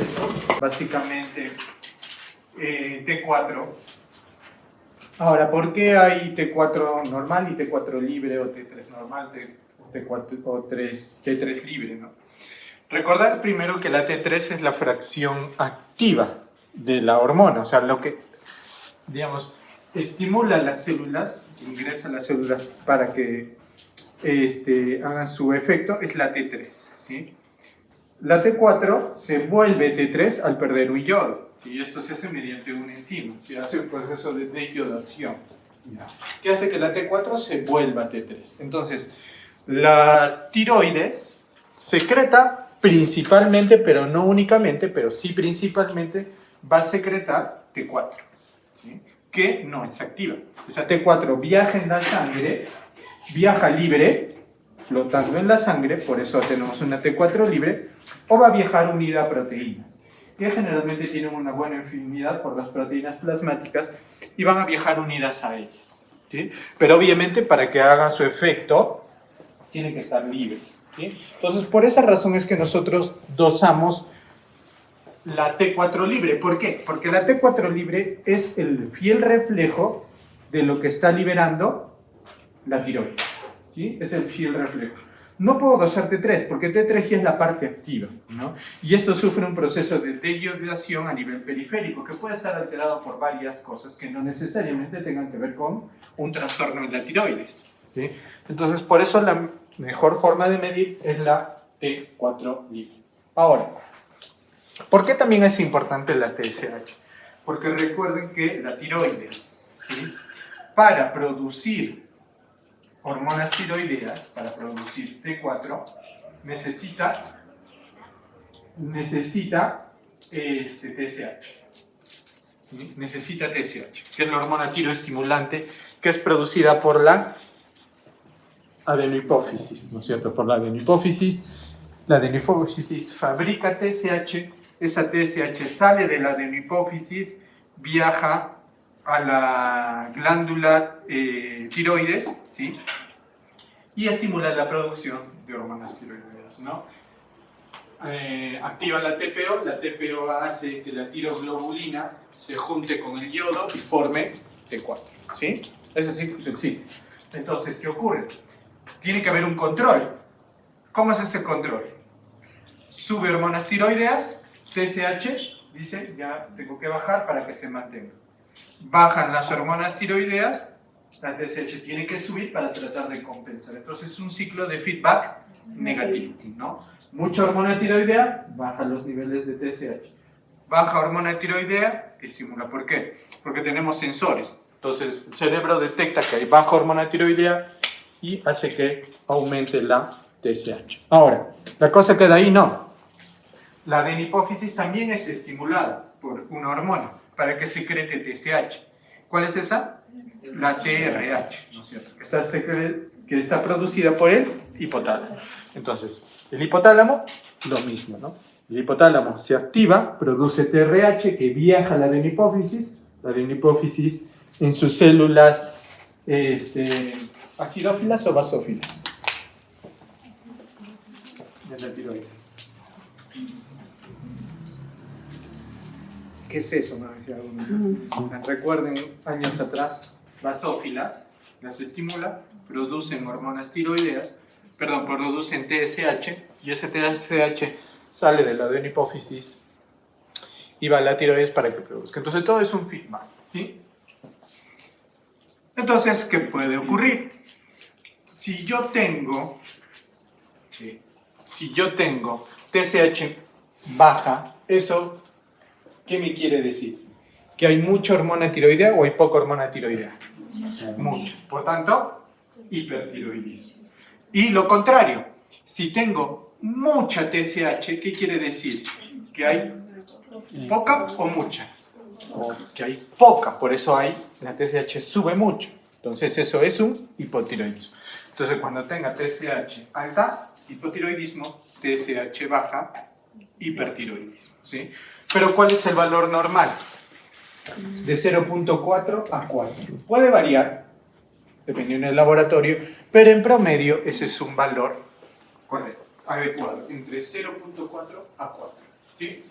esto, básicamente T4. Ahora, ¿por qué hay T4 normal y T4 libre, o T3 normal, T4 o T3 libre, ¿no? Recordar primero que la T3 es la fracción activa de la hormona, o sea, lo que, digamos, estimula las células, ingresa a las células para que hagan su efecto, es la T3, ¿sí? La T4 se vuelve T3 al perder un yodo, y esto se hace mediante una enzima, se hace un proceso de deyodación, que hace que la T4 se vuelva T3. Entonces, la tiroides secreta principalmente, pero no únicamente, pero sí principalmente, va a secretar T4, ¿sí? Que no es activa. Esa T4 viaja en la sangre, viaja libre, flotando en la sangre, por eso tenemos una T4 libre, o va a viajar unida a proteínas, que generalmente tienen una buena afinidad por las proteínas plasmáticas y van a viajar unidas a ellas, ¿sí? Pero obviamente para que hagan su efecto, tienen que estar libres, ¿sí? Entonces, por esa razón es que nosotros dosamos la T4 libre. ¿Por qué? Porque la T4 libre es el fiel reflejo de lo que está liberando la tiroides, ¿sí? Es el fiel reflejo. No puedo dosar T3 porque T3 ya es la parte activa, ¿no? Y esto sufre un proceso de deyodación a nivel periférico que puede estar alterado por varias cosas que no necesariamente tengan que ver con un trastorno en la tiroides, ¿sí? Entonces, por eso la mejor forma de medir es la T4 libre. Ahora, ¿por qué también es importante la TSH? Porque recuerden que la tiroides, ¿sí? Para producir hormonas tiroideas, para producir T4, necesita TSH. ¿Sí? Necesita TSH, que es la hormona tiroestimulante, que es producida por la adenohipófisis, ¿no es cierto? Por la adenohipófisis. La adenohipófisis fabrica TSH, esa TSH sale de la adenohipófisis, viaja a la glándula tiroides, ¿sí? Y estimula la producción de hormonas tiroideas, ¿no? Activa la TPO hace que la tiroglobulina se junte con el yodo y forme T4, ¿sí? Es así, sí. Entonces, ¿qué ocurre? Tiene que haber un control. ¿Cómo es ese control? Sube hormonas tiroideas, TSH, dice, ya tengo que bajar para que se mantenga. Bajan las hormonas tiroideas, la TSH tiene que subir para tratar de compensar. Entonces es un ciclo de feedback negativo, ¿no? Mucha hormona tiroidea, bajan los niveles de TSH. Baja hormona tiroidea, estimula. ¿Por qué? Porque tenemos sensores. Entonces el cerebro detecta que hay baja hormona tiroidea y hace que aumente la TSH. Ahora, la cosa queda ahí, no. La adenohipófisis también es estimulada por una hormona para que secrete TSH. ¿Cuál es esa? La TRH, ¿no es cierto? Que está producida por el hipotálamo. Entonces, el hipotálamo, lo mismo, ¿no? El hipotálamo se activa, produce TRH que viaja a la adenohipófisis. La adenohipófisis en sus células acidófilas o basófilas. De la tiroides. ¿Qué es eso? Recuerden, años atrás, basófilas, las estimula, producen hormonas tiroideas, producen TSH, y ese TSH sale de la adenohipófisis y va a la tiroides para que produzca. Entonces todo es un feedback, ¿sí? Entonces, ¿qué puede ocurrir? Si yo tengo TSH baja, eso, ¿qué me quiere decir? ¿Que hay mucha hormona tiroidea o hay poca hormona tiroidea? Mucha. Por tanto, hipertiroidismo. Y lo contrario, si tengo mucha TSH, ¿qué quiere decir? ¿Que hay poca o mucha? Que hay poca, por eso la TSH sube mucho. Entonces eso es un hipotiroidismo. Entonces cuando tenga TSH alta, hipotiroidismo, TSH baja, hipertiroidismo, ¿sí? Pero ¿cuál es el valor normal? De 0.4 a 4. Puede variar, dependiendo del laboratorio, pero en promedio ese es un valor correcto, adecuado, entre 0.4 a 4. ¿Sí?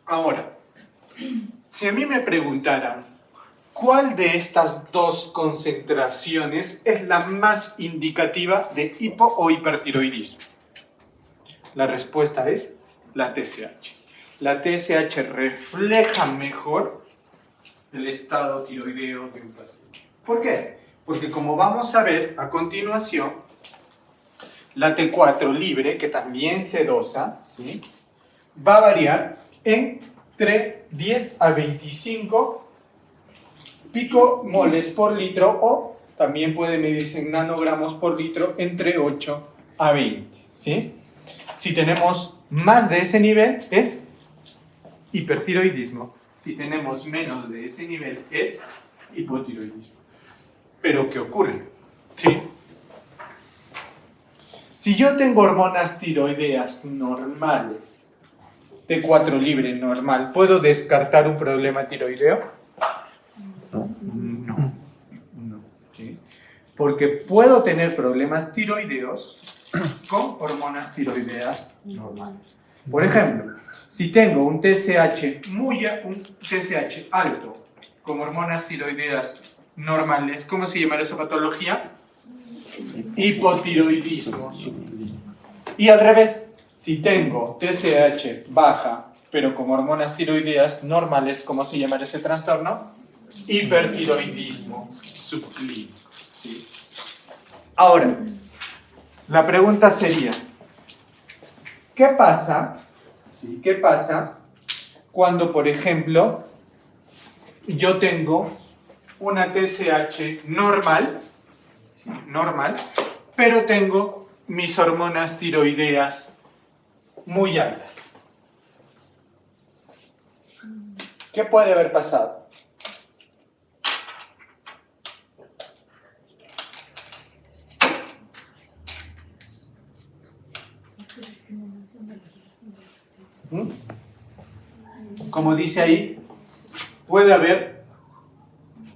Ahora, si a mí me preguntaran cuál de estas dos concentraciones es la más indicativa de hipo o hipertiroidismo, la respuesta es la TSH. La TSH refleja mejor el estado tiroideo de un paciente. ¿Por qué? Porque como vamos a ver a continuación, la T4 libre, que también se dosa, ¿sí?, va a variar entre 10 a 25 picomoles por litro, o también puede medirse en nanogramos por litro, entre 8 a 20. ¿Sí? Si tenemos más de ese nivel, es hipertiroidismo. Si tenemos menos de ese nivel, es hipotiroidismo. ¿Pero qué ocurre? ¿Sí? Si yo tengo hormonas tiroideas normales, T4 libre normal, ¿puedo descartar un problema tiroideo? No. ¿Sí? Porque puedo tener problemas tiroideos con hormonas tiroideas normales. Por ejemplo, si tengo un TSH alto con hormonas tiroideas normales, ¿cómo se llamará esa patología? Hipotiroidismo. Y al revés, si tengo TSH baja, pero con hormonas tiroideas normales, ¿cómo se llamará ese trastorno? Hipertiroidismo subclínico. ¿Sí? Ahora, la pregunta sería, ¿qué pasa? ¿Sí? ¿Qué pasa cuando, por ejemplo, yo tengo una TSH normal, ¿sí?, normal, pero tengo mis hormonas tiroideas muy altas? ¿Qué puede haber pasado? Como dice ahí, puede haber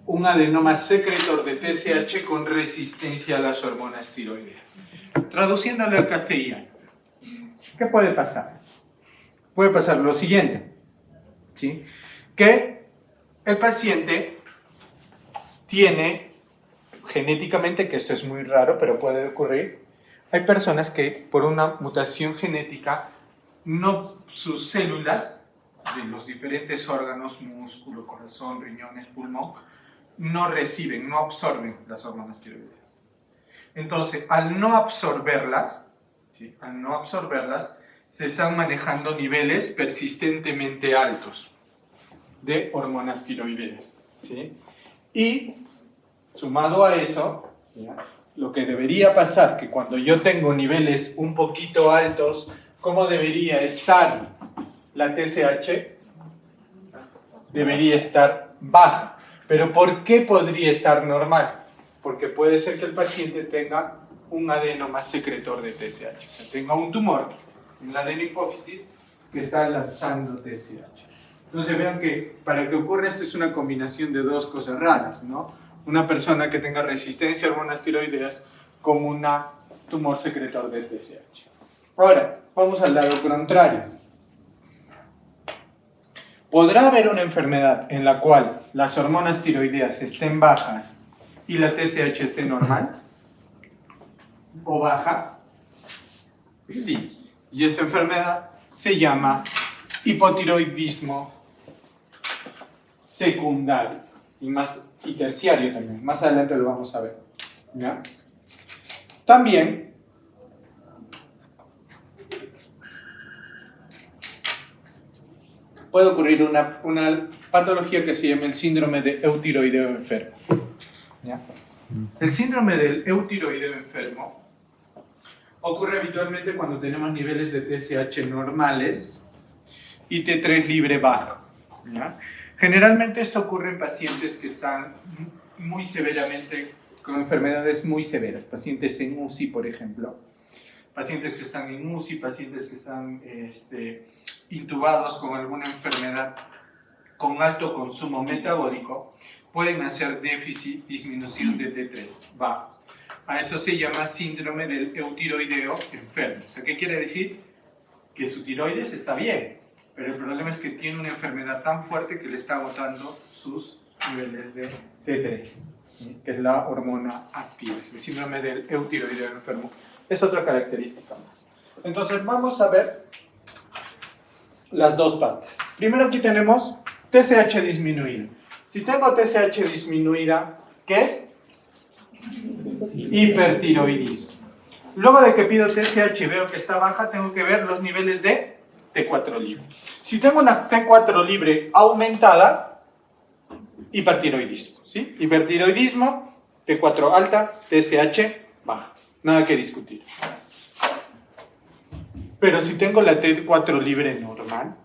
un adenoma secretor de TSH con resistencia a las hormonas tiroideas. Traduciéndolo al castellano, ¿qué puede pasar? Puede pasar lo siguiente, ¿sí?, que el paciente tiene genéticamente, que esto es muy raro, pero puede ocurrir, hay personas que por una mutación genética, sus células de los diferentes órganos, músculo, corazón, riñones, pulmón, no reciben, no absorben las hormonas tiroideas. Entonces, al no absorberlas, ¿sí?, se están manejando niveles persistentemente altos de hormonas tiroideas, ¿sí? Y sumado a eso, ¿ya?, lo que debería pasar, que cuando yo tengo niveles un poquito altos, ¿cómo debería estar la TSH? Debería estar baja. ¿Pero por qué podría estar normal? Porque puede ser que el paciente tenga un adenoma secretor de TSH, o sea, tenga un tumor en la adenopófisis que está lanzando TSH. Entonces vean que para que ocurra esto es una combinación de dos cosas raras, ¿no? Una persona que tenga resistencia a hormonas tiroideas con un tumor secretor de TSH. Ahora, vamos al lado contrario. ¿Podrá haber una enfermedad en la cual las hormonas tiroideas estén bajas y la TSH esté normal o baja? Sí. Y esa enfermedad se llama hipotiroidismo secundario y terciario también. Más adelante lo vamos a ver, ¿ya? También puede ocurrir una patología que se llama el síndrome de eutiroideo enfermo, ¿ya? El síndrome del eutiroideo enfermo ocurre habitualmente cuando tenemos niveles de TSH normales y T3 libre bajo, ¿ya? Generalmente esto ocurre en pacientes que están muy severamente, con enfermedades muy severas, pacientes en UCI, por ejemplo, pacientes que están en UCI, pacientes que están intubados con alguna enfermedad con alto consumo metabólico, pueden hacer déficit, disminución de T3 bajo. A eso se llama síndrome del eutiroideo enfermo. O sea, ¿qué quiere decir? Que su tiroides está bien, pero el problema es que tiene una enfermedad tan fuerte que le está agotando sus niveles de T3, ¿sí? Que es la hormona activa, es el síndrome del eutiroideo enfermo. Es otra característica más. Entonces vamos a ver las dos partes. Primero aquí tenemos TSH disminuido. Si tengo TSH disminuida, ¿qué es? Hipertiroidismo. Luego de que pido TSH y veo que está baja, tengo que ver los niveles de T4 libre. Si tengo una T4 libre aumentada, hipertiroidismo, ¿sí? Hipertiroidismo, T4 alta, TSH baja. Nada que discutir. Pero si tengo la T4 libre normal,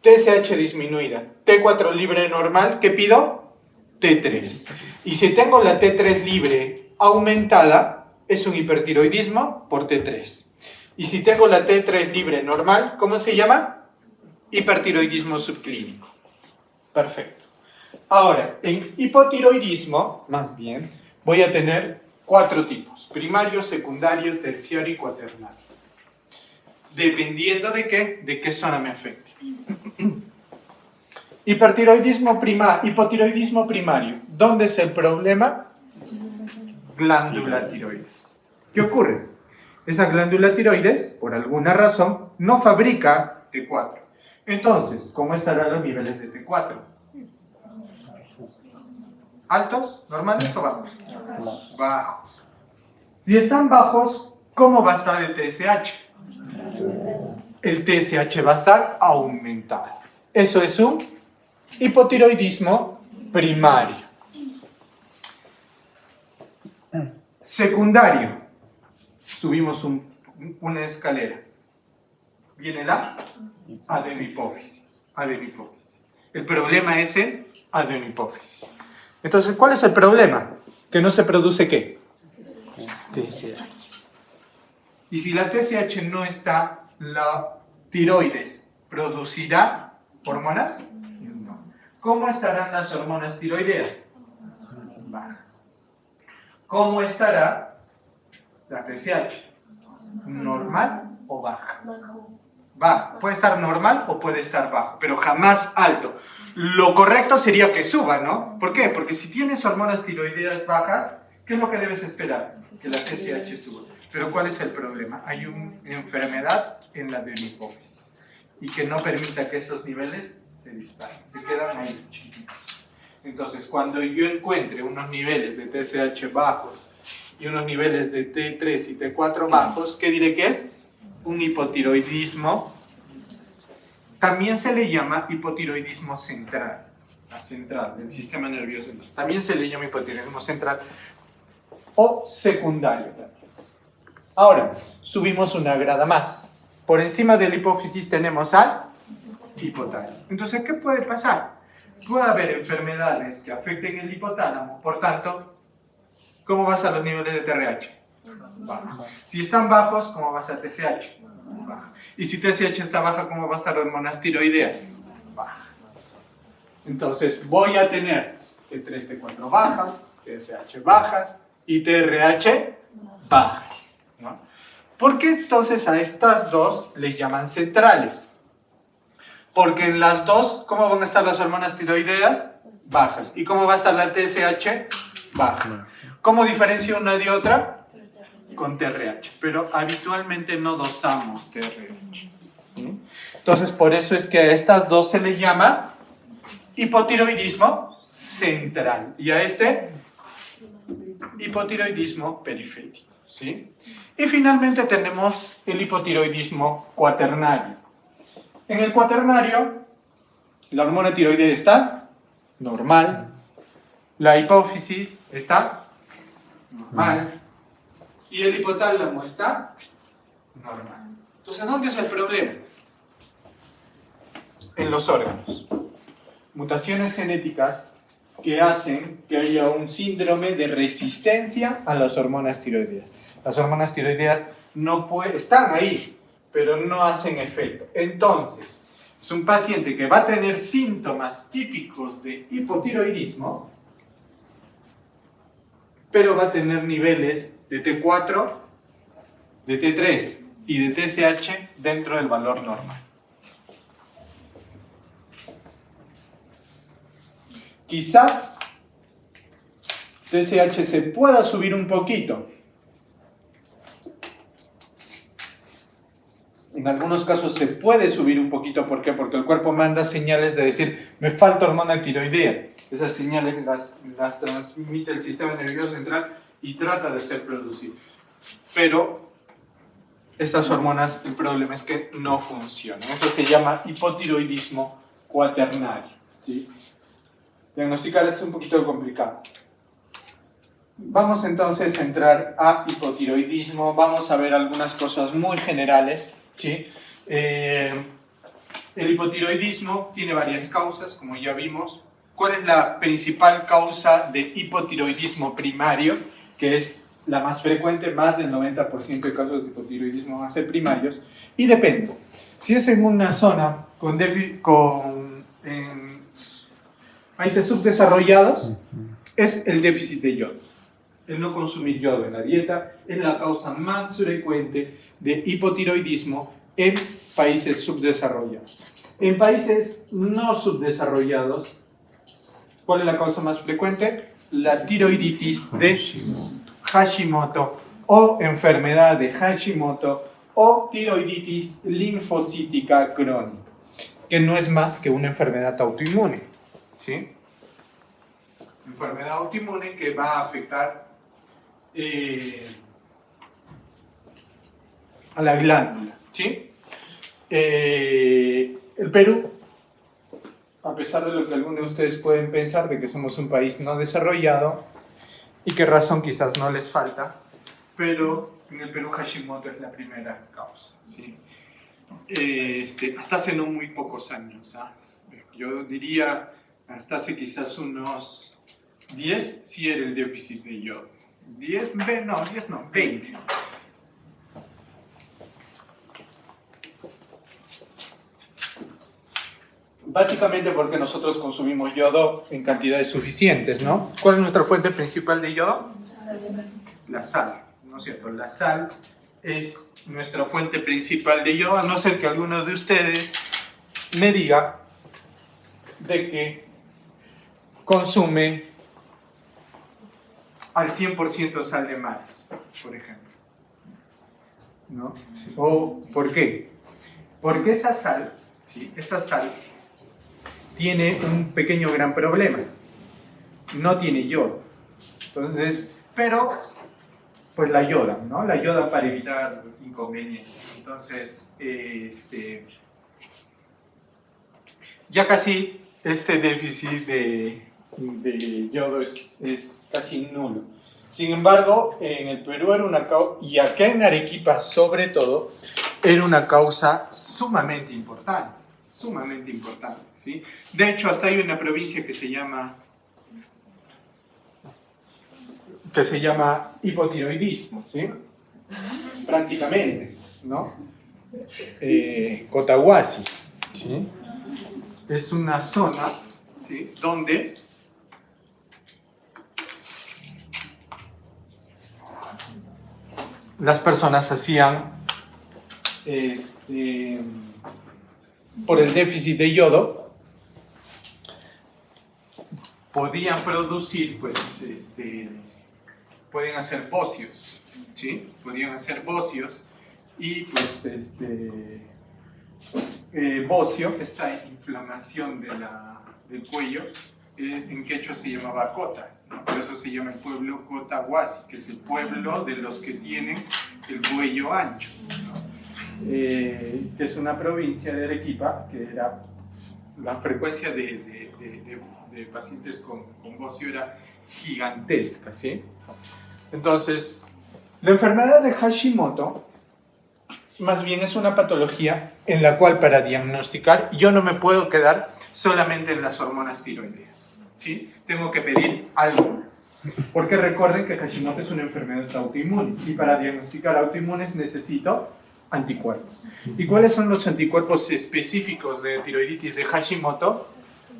TSH disminuida, T4 libre normal, ¿qué pido? T3. Y si tengo la T3 libre aumentada, es un hipertiroidismo por T3. Y si tengo la T3 libre normal, ¿cómo se llama? Hipertiroidismo subclínico. Perfecto. Ahora, en hipotiroidismo, más bien, voy a tener 4 tipos: primario, secundario, terciario y cuaternario. Dependiendo de qué zona me afecte. Hipotiroidismo primario. ¿Dónde es el problema? Glándula tiroides. ¿Qué ocurre? Esa glándula tiroides, por alguna razón, no fabrica T4. Entonces, ¿cómo estarán los niveles de T4? ¿Altos? ¿Normales o bajos? Bajos. Si están bajos, ¿cómo va a estar el TSH? El TSH va a estar aumentado. Eso es un hipotiroidismo primario. Secundario. Subimos una escalera. Viene la adenopófisis. El problema es el adenopófisis. Entonces, ¿cuál es el problema? Que no se produce ¿qué? TSH. Y si la TSH no está, la tiroides producirá hormonas. No. ¿Cómo estarán las hormonas tiroideas? Bajas. ¿Cómo estará la TSH? ¿Normal o baja? Baja. Puede estar normal o puede estar bajo, pero jamás alto. Lo correcto sería que suba, ¿no? ¿Por qué? Porque si tienes hormonas tiroideas bajas, ¿qué es lo que debes esperar? Que la TSH suba. Pero ¿cuál es el problema? Hay una enfermedad en la adenopófisis y que no permita que esos niveles se disparen, se quedan ahí chiquitos. Entonces, cuando yo encuentre unos niveles de TSH bajos y unos niveles de T3 y T4 bajos, ¿qué diré que es? Un hipotiroidismo. También se le llama hipotiroidismo central, la central del sistema nervioso. Entonces, también se le llama hipotiroidismo central o secundario también. Ahora, subimos una grada más. Por encima de la hipófisis tenemos al hipotálamo. Entonces, ¿qué puede pasar? Puede haber enfermedades que afecten el hipotálamo, por tanto, ¿cómo vas a los niveles de TRH? Bajo. Si están bajos, ¿cómo vas a TSH? Baja. Y si TSH está baja, ¿cómo va a estar hormonas tiroideas? Baja. Entonces, voy a tener T3, T4 bajas, TSH bajas y TRH bajas, ¿no? ¿Por qué entonces a estas dos les llaman centrales? Porque en las dos, ¿cómo van a estar las hormonas tiroideas? Bajas. ¿Y cómo va a estar la TSH? Baja. ¿Cómo diferencio una de otra? Con TRH. Pero habitualmente no dosamos TRH. Entonces, por eso es que a estas dos se les llama hipotiroidismo central. Y a este, hipotiroidismo periférico. ¿Sí? Y finalmente tenemos el hipotiroidismo cuaternario. En el cuaternario, la hormona tiroidea está normal, la hipófisis está normal y el hipotálamo está normal. Entonces, ¿dónde es el problema? En los órganos. Mutaciones genéticas que hacen que haya un síndrome de resistencia a las hormonas tiroideas. Las hormonas tiroideas están ahí, pero no hacen efecto. Entonces, es un paciente que va a tener síntomas típicos de hipotiroidismo, pero va a tener niveles de T4, de T3 y de TSH dentro del valor normal. Quizás TSH se pueda subir un poquito. En algunos casos se puede subir un poquito. ¿Por qué? Porque el cuerpo manda señales de decir, me falta hormona tiroidea. Esas señales las transmite el sistema nervioso central y trata de ser producido. Pero estas hormonas, el problema es que no funcionan. Eso se llama hipotiroidismo cuaternario, ¿sí? Diagnosticar esto es un poquito complicado. Vamos entonces a entrar a hipotiroidismo. Vamos a ver algunas cosas muy generales, ¿sí? El hipotiroidismo tiene varias causas, como ya vimos. ¿Cuál es la principal causa de hipotiroidismo primario? Que es la más frecuente, más del 90% de casos de hipotiroidismo van a ser primarios. Y depende. Si es en una zona con países subdesarrollados, es el déficit de yodo. El no consumir yodo en la dieta es la causa más frecuente de hipotiroidismo en países subdesarrollados. En países no subdesarrollados, ¿cuál es la causa más frecuente? La tiroiditis de Hashimoto o enfermedad de Hashimoto o tiroiditis linfocítica crónica, que no es más que una enfermedad autoinmune, ¿sí? Enfermedad autoinmune que va a afectar a la glándula, ¿sí? El Perú, a pesar de lo que algunos de ustedes pueden pensar de que somos un país no desarrollado y qué razón quizás no les falta, pero en el Perú Hashimoto es la primera causa, ¿sí? Hasta hace no muy pocos años, ¿eh? Yo diría hasta hace quizás unos 10 sí era el déficit de yodo. 10 no, 20. Básicamente porque nosotros consumimos yodo en cantidades suficientes, ¿no? ¿Cuál es nuestra fuente principal de yodo? La sal, ¿no es cierto? La sal es nuestra fuente principal de yodo, a no ser que alguno de ustedes me diga de que consume al 100% sal de mares, por ejemplo, ¿no? ¿O por qué? Porque esa sal, ¿sí? Esa sal tiene un pequeño gran problema. No tiene yodo. Entonces, pero pues la yodan, ¿no? La yodan para evitar inconvenientes. Entonces, ya casi este déficit de yodo es casi nulo. Sin embargo, en el Perú era una causa, y acá en Arequipa sobre todo, era una causa sumamente importante, ¿sí? De hecho, hasta hay una provincia que se llama hipotiroidismo, ¿sí? Prácticamente, ¿no? Cotahuasi, ¿sí? Es una zona, ¿sí? Donde las personas hacían, por el déficit de yodo, podían producir, pues, pueden hacer bocios, ¿sí? Podían hacer bocios y, pues, bocio, esta inflamación del cuello, en quechua se llamaba cota, ¿no? Por eso se llama el pueblo Cotahuasi, que es el pueblo de los que tienen el cuello ancho, ¿no? Que es una provincia de Arequipa, que era la frecuencia de pacientes con bocio era gigantesca, ¿sí? Entonces, la enfermedad de Hashimoto más bien es una patología en la cual para diagnosticar yo no me puedo quedar solamente en las hormonas tiroideas, ¿sí? Tengo que pedir algo más. Porque recuerden que Hashimoto es una enfermedad autoinmune y para diagnosticar autoinmunes necesito anticuerpos. ¿Y cuáles son los anticuerpos específicos de tiroiditis de Hashimoto?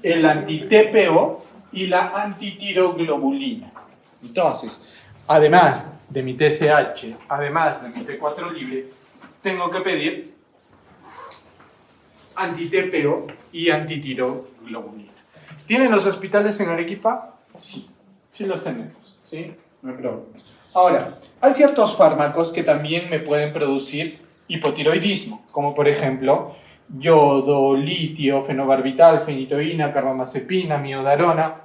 El anti-TPO y la antitiroglobulina. Entonces, además de mi TSH, además de mi T4 libre, tengo que pedir anti-TPO y antitiroglobulina. ¿Tienen los hospitales en Arequipa? Sí, sí los tenemos, ¿sí? No hay problema. Ahora, hay ciertos fármacos que también me pueden producir hipotiroidismo, como por ejemplo yodo, litio, fenobarbital, fenitoína, carbamazepina, miodarona.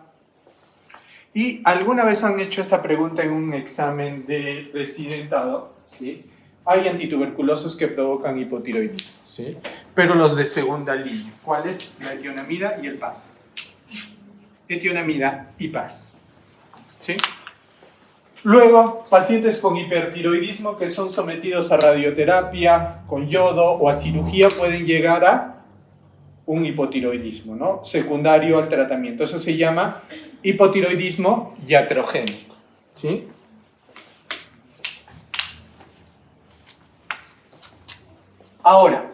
¿Y alguna vez han hecho esta pregunta en un examen de residentado? ¿Sí? Hay antituberculosos que provocan hipotiroidismo, ¿sí? Pero los de segunda línea. ¿Cuáles? La etionamida y el PAS. Etionamida y PAS. ¿Sí? Luego, pacientes con hipertiroidismo que son sometidos a radioterapia con yodo o a cirugía pueden llegar a un hipotiroidismo, ¿no? Secundario al tratamiento. Eso se llama hipotiroidismo iatrogénico, ¿sí? Ahora,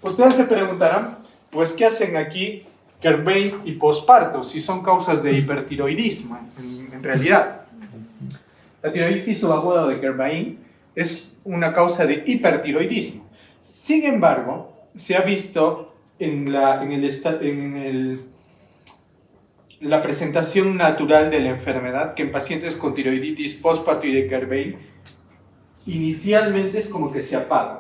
ustedes se preguntarán, pues, ¿qué hacen aquí Kerbein y posparto si son causas de hipertiroidismo en realidad? La tiroiditis subaguda de Kerbein es una causa de hipertiroidismo. Sin embargo, se ha visto en la presentación natural de la enfermedad que en pacientes con tiroiditis postparto y de Kerbein inicialmente es como que se apagan.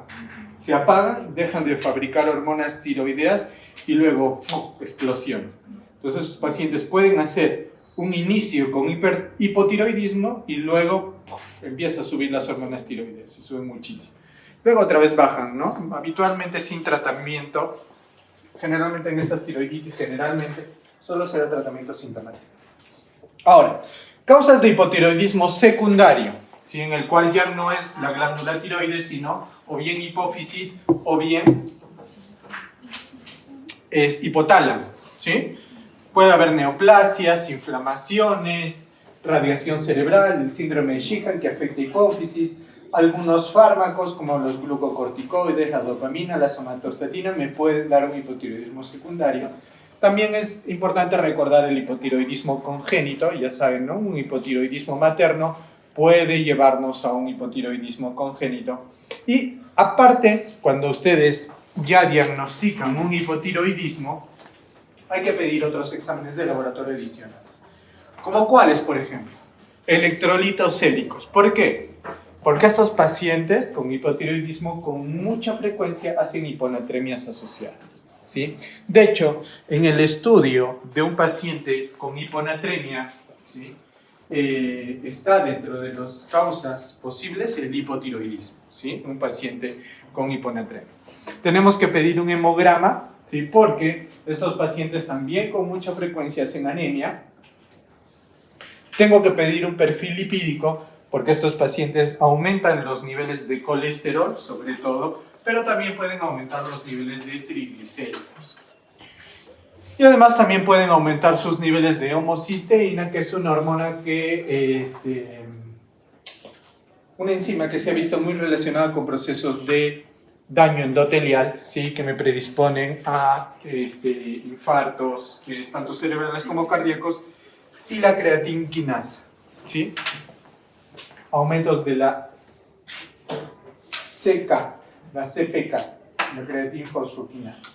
Se apagan, dejan de fabricar hormonas tiroideas y luego explosión. Entonces, los pacientes pueden hacer un inicio con hipotiroidismo y luego empieza a subir las hormonas tiroideas, se suben muchísimo. Luego otra vez bajan, ¿no? Habitualmente sin tratamiento, generalmente en estas tiroiditis, solo será tratamiento sintomático. Ahora, causas de hipotiroidismo secundario, ¿sí? En el cual ya no es la glándula tiroides, sino o bien hipófisis o bien es hipotálamo, ¿sí? Puede haber neoplasias, inflamaciones, radiación cerebral, el síndrome de Sheehan que afecta hipófisis, algunos fármacos como los glucocorticoides, la dopamina, la somatostatina me pueden dar un hipotiroidismo secundario. También es importante recordar el hipotiroidismo congénito, ya saben, ¿no? Un hipotiroidismo materno puede llevarnos a un hipotiroidismo congénito. Y aparte, cuando ustedes ya diagnostican un hipotiroidismo, hay que pedir otros exámenes de laboratorio adicionales. ¿Como cuáles, por ejemplo? Electrolitos séricos. ¿Por qué? Porque estos pacientes con hipotiroidismo con mucha frecuencia hacen hiponatremias asociadas, ¿sí? De hecho, en el estudio de un paciente con hiponatremia, ¿sí? Está dentro de las causas posibles el hipotiroidismo, ¿sí? Un paciente con hiponatremia. Tenemos que pedir un hemograma, ¿sí? Porque estos pacientes también con mucha frecuencia hacen anemia. Tengo que pedir un perfil lipídico porque estos pacientes aumentan los niveles de colesterol, sobre todo, pero también pueden aumentar los niveles de triglicéridos. Y además también pueden aumentar sus niveles de homocisteína, que es una hormona que, una enzima que se ha visto muy relacionada con procesos de daño endotelial, ¿sí? Que me predisponen a infartos, tanto cerebrales como cardíacos, y la creatinquinasa, ¿sí? Aumentos de la CPK, la creatinfosfoquinasa.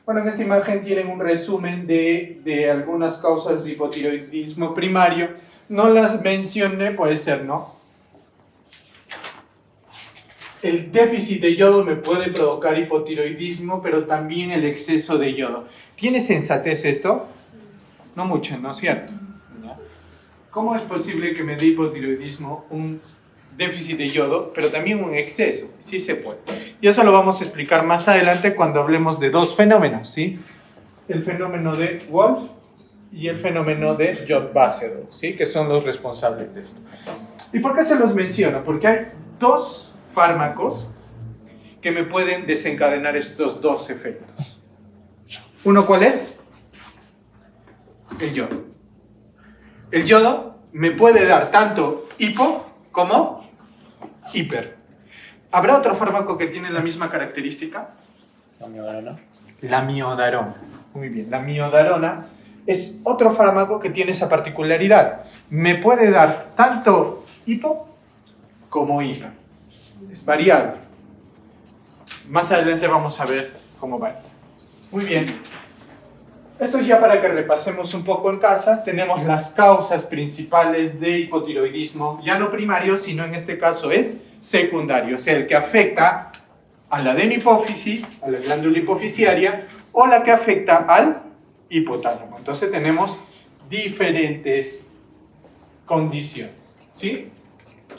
Bueno, en esta imagen tienen un resumen de algunas causas de hipotiroidismo primario. No las mencioné, puede ser, ¿no? El déficit de yodo me puede provocar hipotiroidismo, pero también el exceso de yodo. ¿Tiene sensatez esto? No mucho, ¿no es cierto? ¿Cómo es posible que me dé hipotiroidismo un déficit de yodo, pero también un exceso? Sí se puede. Y eso lo vamos a explicar más adelante cuando hablemos de dos fenómenos, ¿sí? El fenómeno de Wolff y el fenómeno de Jod-Basedow, ¿sí? Que son los responsables de esto. ¿Y por qué se los menciono? Porque hay dos fármacos que me pueden desencadenar estos dos efectos. ¿Uno cuál es? El yodo. El yodo me puede dar tanto hipo como hiper. ¿Habrá otro fármaco que tiene la misma característica? La miodarona. La miodarona. Muy bien. La miodarona es otro fármaco que tiene esa particularidad. Me puede dar tanto hipo como hiper. Es variable. Más adelante vamos a ver cómo va. Muy bien. Esto es ya para que repasemos un poco en casa. Tenemos las causas principales de hipotiroidismo, ya no primario, sino en este caso es secundario, o sea, el que afecta a la adenohipófisis, a la glándula hipofisiaria, o la que afecta al hipotálamo. Entonces tenemos diferentes condiciones, ¿sí?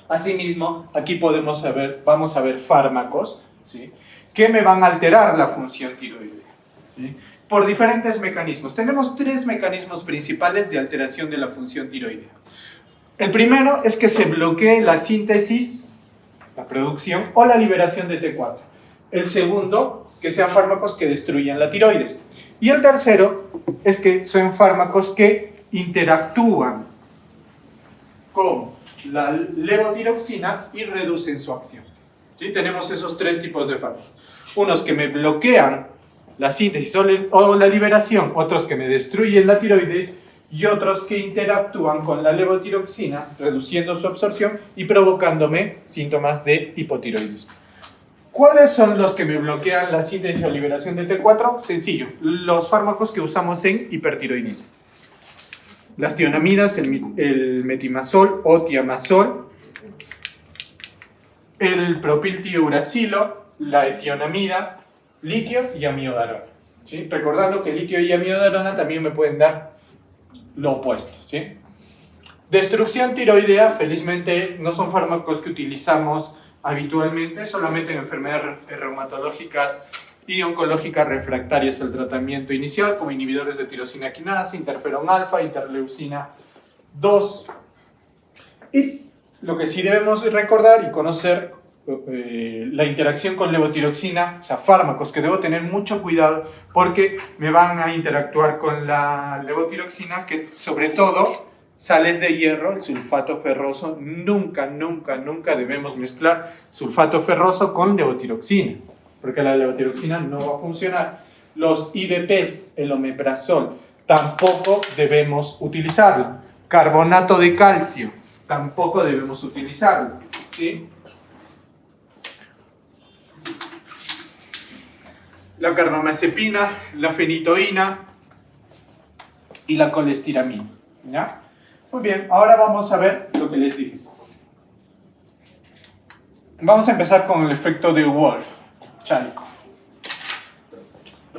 Asimismo, aquí vamos a ver fármacos, ¿sí?, que me van a alterar la función tiroidea, ¿sí?, por diferentes mecanismos. Tenemos 3 mecanismos principales de alteración de la función tiroidea. El primero es que se bloquee la síntesis, la producción o la liberación de T4. El segundo, que sean fármacos que destruyan la tiroides. Y el tercero es que son fármacos que interactúan con la levotiroxina y reducen su acción. ¿Sí? Tenemos esos 3 tipos de fármacos. Unos que me bloquean la síntesis o la liberación, otros que me destruyen la tiroides y otros que interactúan con la levotiroxina, reduciendo su absorción y provocándome síntomas de hipotiroidismo. ¿Cuáles son los que me bloquean la síntesis o liberación de T4? Sencillo, los fármacos que usamos en hipertiroidismo. Las tionamidas, el metimazol o tiamazol, el propiltiouracilo, la etionamida, litio y amiodarona, ¿sí? Recordando que litio y amiodarona también me pueden dar lo opuesto, ¿sí? Destrucción tiroidea, felizmente no son fármacos que utilizamos habitualmente, solamente en enfermedades reumatológicas y oncológicas refractarias al tratamiento inicial, como inhibidores de tirosina quinasa, interferón alfa, interleucina 2. Y lo que sí debemos recordar y conocer la interacción con levotiroxina, o sea, fármacos que debo tener mucho cuidado porque me van a interactuar con la levotiroxina, que sobre todo sales de hierro, el sulfato ferroso, nunca debemos mezclar sulfato ferroso con levotiroxina, porque la levotiroxina no va a funcionar. Los IVPs, el omeprazol, tampoco debemos utilizarlo. Carbonato de calcio, tampoco debemos utilizarlo, ¿sí? La carbamazepina, la fenitoína y la colestiramina, ¿ya? Muy bien, ahora vamos a ver lo que les dije. Vamos a empezar con el efecto de Wolff-Chalicov.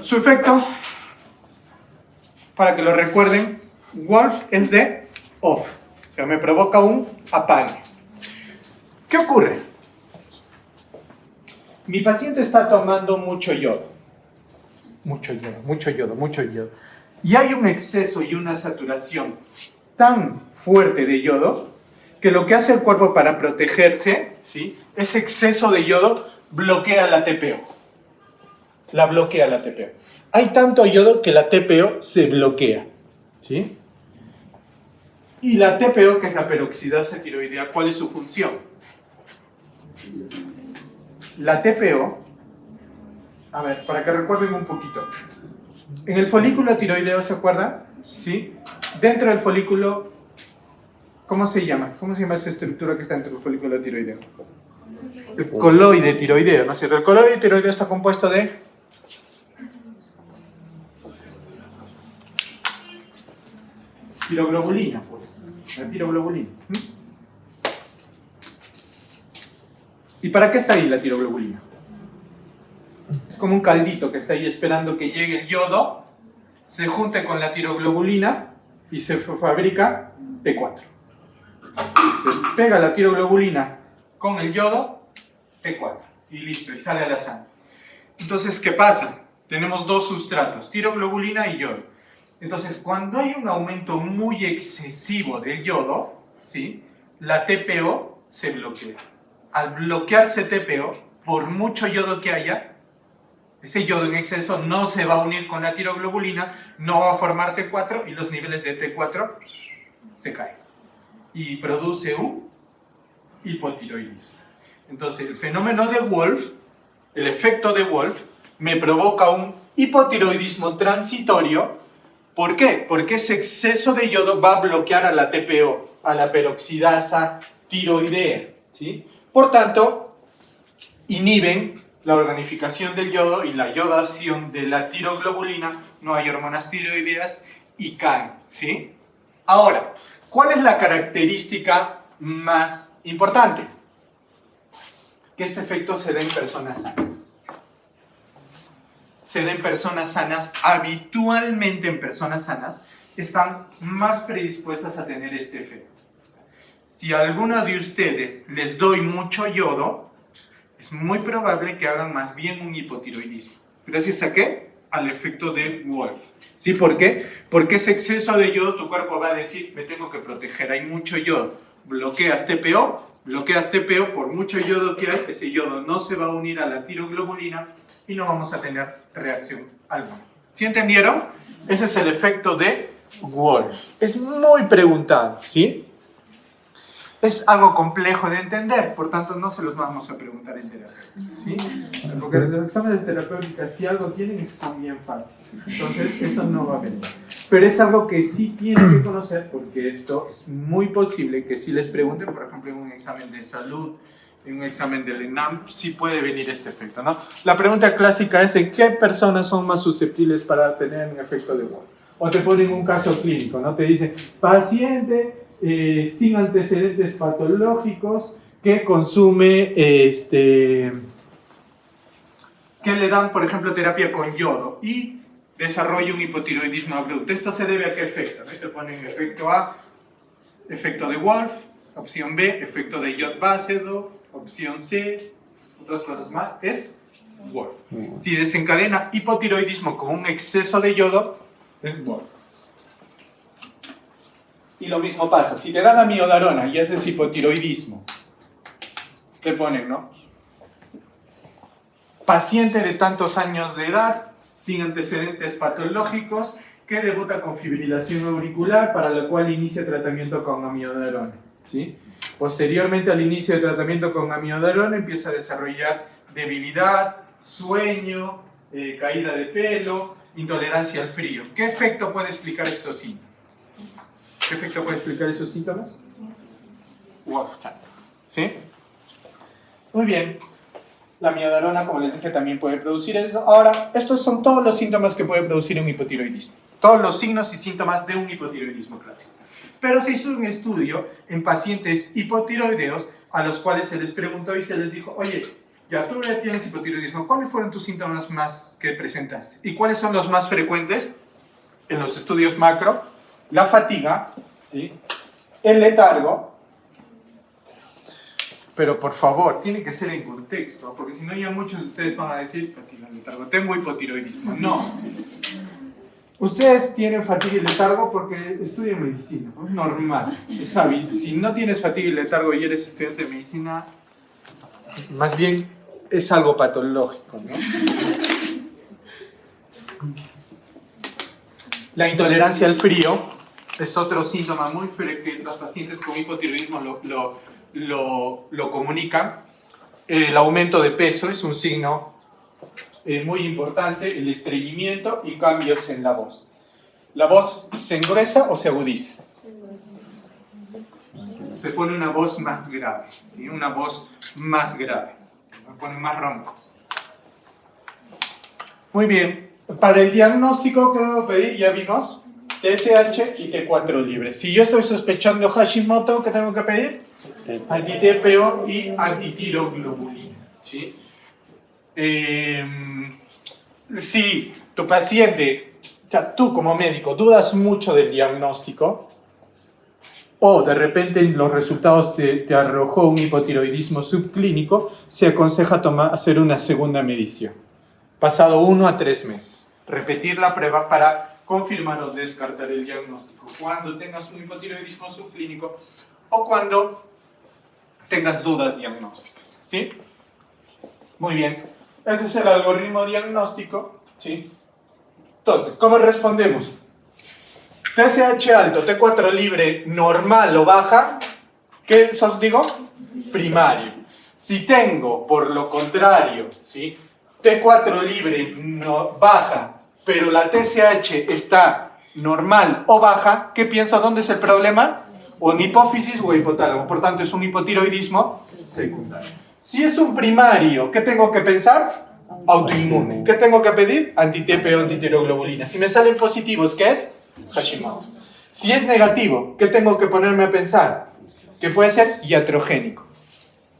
Su efecto, para que lo recuerden, Wolff es de off, o sea, me provoca un apague. ¿Qué ocurre? Mi paciente está tomando mucho yodo. Mucho yodo. Y hay un exceso y una saturación tan fuerte de yodo que lo que hace el cuerpo para protegerse, ¿sí?, ese exceso de yodo bloquea la TPO. La bloquea la TPO. Hay tanto yodo que la TPO se bloquea, ¿sí? Y la TPO, que es la peroxidasa tiroidea, ¿cuál es su función? La TPO, a ver, para que recuerden un poquito. En el folículo tiroideo, ¿se acuerdan? ¿Sí? Dentro del folículo, ¿cómo se llama? ¿Cómo se llama esa estructura que está dentro del folículo tiroideo? El coloide tiroideo, ¿no es cierto? El coloide tiroideo está compuesto de tiroglobulina, pues. La tiroglobulina. ¿Y para qué está ahí la tiroglobulina? Es como un caldito que está ahí esperando que llegue el yodo, se junte con la tiroglobulina y se fabrica T4. Se pega la tiroglobulina con el yodo, T4. Y listo, y sale a la sangre. Entonces, ¿qué pasa? Tenemos dos sustratos, tiroglobulina y yodo. Entonces, cuando hay un aumento muy excesivo del yodo, ¿sí?, la TPO se bloquea. Al bloquearse TPO, por mucho yodo que haya, ese yodo en exceso no se va a unir con la tiroglobulina, no va a formar T4 y los niveles de T4 se caen. Y produce un hipotiroidismo. Entonces, el fenómeno de Wolff, el efecto de Wolff, me provoca un hipotiroidismo transitorio. ¿Por qué? Porque ese exceso de yodo va a bloquear a la TPO, a la peroxidasa tiroidea, ¿sí? Por tanto, inhiben la organificación del yodo y la yodación de la tiroglobulina, no hay hormonas tiroideas y caen, ¿sí? Ahora, ¿cuál es la característica más importante? Que este efecto se da en personas sanas. Se da en personas sanas, habitualmente en personas sanas, están más predispuestas a tener este efecto. Si a alguno de ustedes les doy mucho yodo, es muy probable que hagan más bien un hipotiroidismo. ¿Gracias a qué? Al efecto de Wolff. ¿Sí? ¿Por qué? Porque ese exceso de yodo, tu cuerpo va a decir, me tengo que proteger, hay mucho yodo. Bloqueas TPO, por mucho yodo que hay, ese yodo no se va a unir a la tiroglobulina y no vamos a tener reacción alguna. ¿Sí entendieron? Ese es el efecto de Wolff. Es muy preguntado, ¿sí? Es algo complejo de entender, por tanto no se los vamos a preguntar en terapia, ¿sí? Porque los exámenes de terapéutica, si algo tienen, son bien fáciles. Entonces, esto no va a venir. Pero es algo que sí tienen que conocer, porque esto es muy posible que si les pregunten, por ejemplo, en un examen de salud, en un examen del ENAM, sí puede venir este efecto, ¿no? La pregunta clásica es, ¿en qué personas son más susceptibles para tener un efecto de Wolff? O te ponen un caso clínico, ¿no? Te dicen, paciente sin antecedentes patológicos que consume, que le dan, por ejemplo, terapia con yodo y desarrolla un hipotiroidismo abrupto. ¿Esto se debe a qué efecto? ¿no? Te ponen efecto A, efecto de Wolff, opción B, efecto de Jod-Basedow, opción C, otras cosas más, es Wolff. Si desencadena hipotiroidismo con un exceso de yodo, es Wolff. Y lo mismo pasa, si te dan amiodarona y haces hipotiroidismo, te ponen, ¿no? Paciente de tantos años de edad, sin antecedentes patológicos, que debuta con fibrilación auricular, para la cual inicia tratamiento con amiodarona, ¿sí? Posteriormente al inicio de tratamiento con amiodarona empieza a desarrollar debilidad, sueño, caída de pelo, intolerancia al frío. ¿Qué efecto puede explicar estos síntomas? ¿Qué efecto puede explicar esos síntomas? Wolff, ¿sí? Muy bien. La miodarona, como les dije, también puede producir eso. Ahora, estos son todos los síntomas que puede producir un hipotiroidismo. Todos los signos y síntomas de un hipotiroidismo clásico. Pero se hizo un estudio en pacientes hipotiroideos a los cuales se les preguntó y se les dijo, oye, ya tú ya tienes hipotiroidismo, ¿cuáles fueron tus síntomas más que presentaste? ¿Y cuáles son los más frecuentes en los estudios macro? La fatiga, ¿sí? El letargo, pero por favor, tiene que ser en contexto, porque si no ya muchos de ustedes van a decir, fatiga y letargo, tengo hipotiroidismo. No. Ustedes tienen fatiga y letargo porque estudian medicina, ¿no? Normal, es hábil. Si no tienes fatiga y letargo y eres estudiante de medicina, más bien es algo patológico, ¿no? La intolerancia al frío es otro síntoma muy frecuente que los pacientes con hipotiroidismo lo comunican. El aumento de peso es un signo muy importante, el estreñimiento y cambios en la voz. ¿La voz se engruesa o se agudiza? Se pone una voz más grave, ¿sí? Una voz más grave, se ponen más roncos. Muy bien, para el diagnóstico, ¿qué debo pedir? Ya vimos. TSH y T4 libre. Si yo estoy sospechando Hashimoto, ¿qué tengo que pedir? Anti-TPO y antitiroglobulina, ¿sí? Si tu paciente, o sea, tú como médico, dudas mucho del diagnóstico, o de repente los resultados te arrojó un hipotiroidismo subclínico, se aconseja hacer una segunda medición, pasado 1 a 3 meses. Repetir la prueba para confirmar o descartar el diagnóstico cuando tengas un hipotiroidismo subclínico o cuando tengas dudas diagnósticas, ¿sí? Muy bien, ese es el algoritmo diagnóstico, ¿sí? Entonces, ¿cómo respondemos? TSH alto, T4 libre, normal o baja, ¿qué os digo? Primario. Si tengo, por lo contrario, ¿sí? T4 libre no, baja, pero la TSH está normal o baja, ¿qué pienso? ¿Dónde es el problema? O en hipófisis o hipotálamo. Por tanto, es un hipotiroidismo secundario. Si es un primario, ¿qué tengo que pensar? Autoinmune. ¿Qué tengo que pedir? Anti-TP o antitiroglobulina. Si me salen positivos, ¿qué es? Hashimoto. Si es negativo, ¿qué tengo que ponerme a pensar? Que puede ser iatrogénico.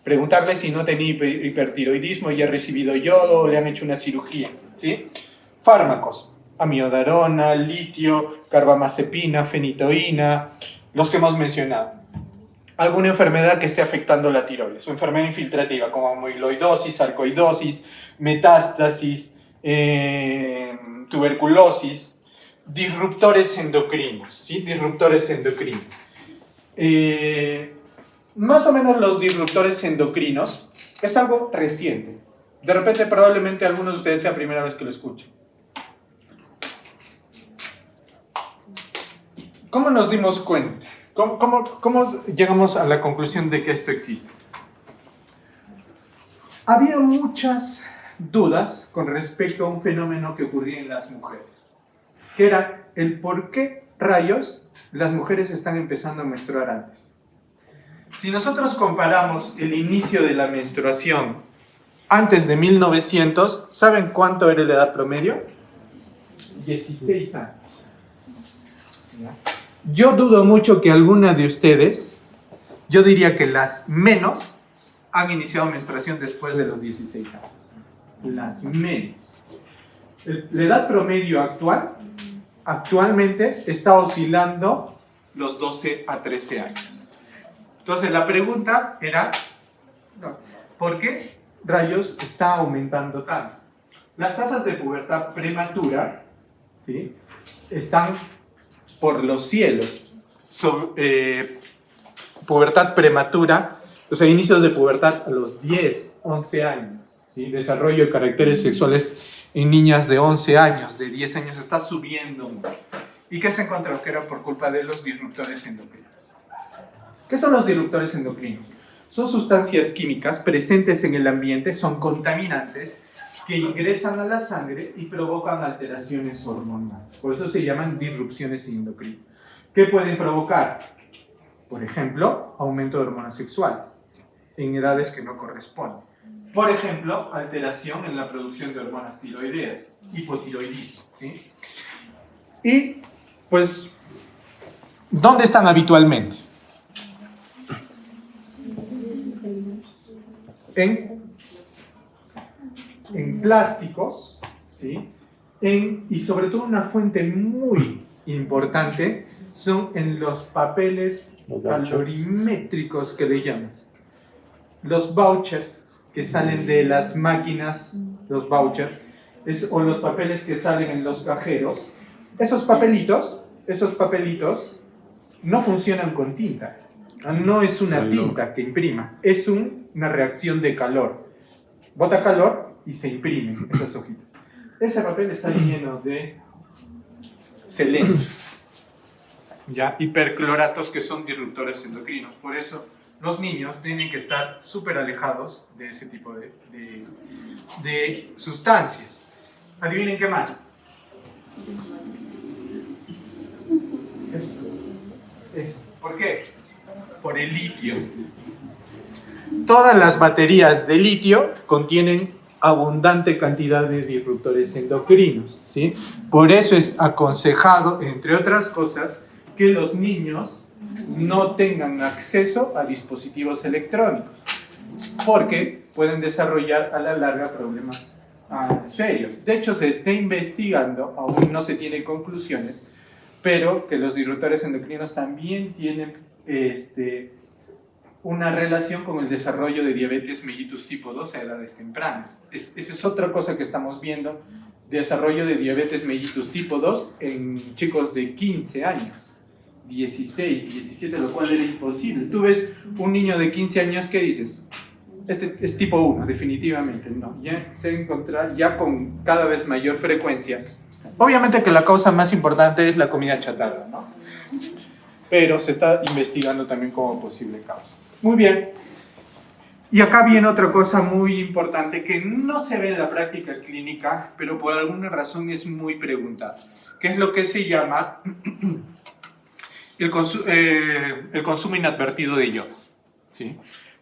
Preguntarle si no tenía hipertiroidismo y ha recibido yodo o le han hecho una cirugía. ¿Sí? Fármacos. Amiodarona, litio, carbamazepina, fenitoína, los que hemos mencionado. Alguna enfermedad que esté afectando la tiroides, o enfermedad infiltrativa como amiloidosis, sarcoidosis, metástasis, tuberculosis, disruptores endocrinos, ¿sí? Disruptores endocrinos. Más o menos los disruptores endocrinos es algo reciente. De repente, probablemente algunos de ustedes sea la primera vez que lo escuchen. ¿Cómo nos dimos cuenta? ¿Cómo llegamos a la conclusión de que esto existe? Había muchas dudas con respecto a un fenómeno que ocurría en las mujeres, que era el por qué rayos las mujeres están empezando a menstruar antes. Si nosotros comparamos el inicio de la menstruación antes de 1900, ¿saben cuánto era la edad promedio? 16 años. ¿Ya? Yo dudo mucho que alguna de ustedes, yo diría que las menos, han iniciado menstruación después de los 16 años. Las menos. La edad promedio actualmente está oscilando los 12 a 13 años. Entonces la pregunta era, ¿por qué rayos está aumentando tanto? Las tasas de pubertad prematura, ¿sí?, están por los cielos. Pubertad prematura, o sea, inicios de pubertad a los 10, 11 años, ¿sí? Desarrollo de caracteres sexuales en niñas de 11 años, de 10 años, está subiendo mucho. ¿Y qué se encontró? Que era por culpa de los disruptores endocrinos. ¿Qué son los disruptores endocrinos? Son sustancias químicas presentes en el ambiente, son contaminantes, que ingresan a la sangre y provocan alteraciones hormonales. Por eso se llaman disrupciones endocrinas. ¿Qué pueden provocar? Por ejemplo, aumento de hormonas sexuales en edades que no corresponden. Por ejemplo, alteración en la producción de hormonas tiroideas, hipotiroidismo, ¿sí? Y, pues, ¿dónde están habitualmente? En plásticos, ¿sí? Y sobre todo una fuente muy importante son en los papeles calorimétricos que le llaman. Los vouchers que salen de las máquinas, los vouchers, o los papeles que salen en los cajeros, esos papelitos no funcionan con tinta. No es una tinta que imprima, es una reacción de calor. Bota calor y se imprimen esas hojitas. Ese papel está lleno de selenos, ¿ya? Hipercloratos, que son disruptores endocrinos. Por eso los niños tienen que estar súper alejados de ese tipo de sustancias. Adivinen qué más. Eso. ¿Por qué? Por el litio. Todas las baterías de litio contienen abundante cantidad de disruptores endocrinos, ¿sí? Por eso es aconsejado, entre otras cosas, que los niños no tengan acceso a dispositivos electrónicos, porque pueden desarrollar a la larga problemas serios. De hecho, se está investigando, aún no se tienen conclusiones, pero que los disruptores endocrinos también tienen una relación con el desarrollo de diabetes mellitus tipo 2 a edades tempranas. Esa es otra cosa que estamos viendo, desarrollo de diabetes mellitus tipo 2 en chicos de 15 años, 16, 17, lo cual era imposible. Tú ves un niño de 15 años, ¿qué dices? Este es tipo 1, definitivamente, no. Ya se encuentra ya con cada vez mayor frecuencia. Obviamente que la causa más importante es la comida chatarra, ¿no? Pero se está investigando también como posible causa. Muy bien. Y acá viene otra cosa muy importante que no se ve en la práctica clínica, pero por alguna razón es muy preguntada, que es lo que se llama el consumo inadvertido de yodo, ¿sí?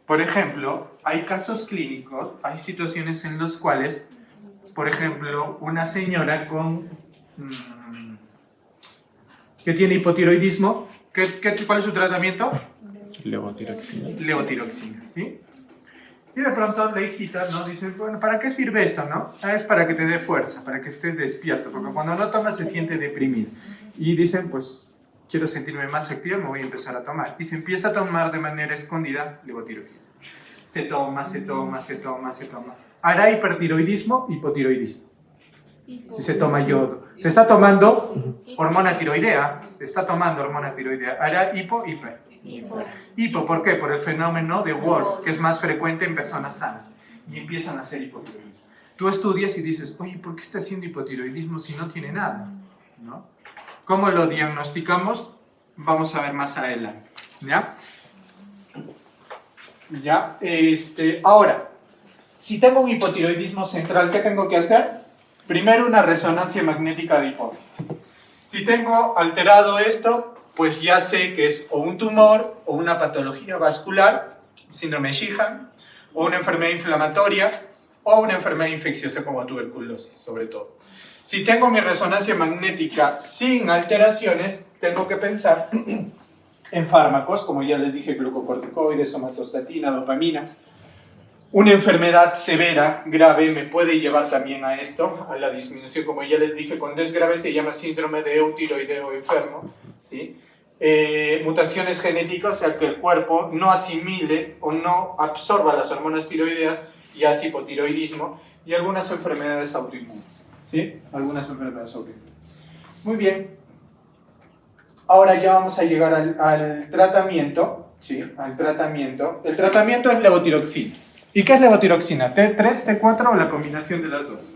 Por ejemplo, hay casos clínicos, hay situaciones en las cuales, por ejemplo, una señora que tiene hipotiroidismo, ¿cuál es su tratamiento? Levotiroxina. Levotiroxina, ¿sí? Y de pronto la hijita, ¿no? Dice, bueno, ¿para qué sirve esto, no? Es para que te dé fuerza, para que estés despierto, porque cuando no tomas se siente deprimido. Y dicen, pues, quiero sentirme más activa, me voy a empezar a tomar. Y se empieza a tomar de manera escondida levotiroxina. Se toma. ¿Hará hipertiroidismo? Hipotiroidismo. Si se toma yodo. Se está tomando hormona tiroidea. ¿Hará hiper? Hipo, ¿por qué? Por el fenómeno de Wolff, que es más frecuente en personas sanas. Y empiezan a hacer hipotiroidismo. Tú estudias y dices, oye, ¿por qué está haciendo hipotiroidismo si no tiene nada? ¿No? ¿Cómo lo diagnosticamos? Vamos a ver más adelante. ¿Ya? ¿Ya? Ahora, si tengo un hipotiroidismo central, ¿qué tengo que hacer? Primero, una resonancia magnética de hipófisis. Si tengo alterado esto, pues ya sé que es o un tumor o una patología vascular, síndrome de Sheehan, o una enfermedad inflamatoria o una enfermedad infecciosa como tuberculosis, sobre todo. Si tengo mi resonancia magnética sin alteraciones, tengo que pensar en fármacos, como ya les dije, glucocorticoides, somatostatina, dopamina. Una enfermedad severa, grave, me puede llevar también a esto, a la disminución, como ya les dije, cuando es grave se llama síndrome de eutiroideo enfermo, ¿sí? Mutaciones genéticas, o sea, que el cuerpo no asimile o no absorba las hormonas tiroideas, y hace hipotiroidismo, y algunas enfermedades autoinmunes, ¿sí? Algunas enfermedades autoinmunes. Muy bien. Ahora ya vamos a llegar al tratamiento, ¿sí? Al tratamiento. El tratamiento es levotiroxina. ¿Y qué es levotiroxina? ¿T3, T4 o la combinación de las dos?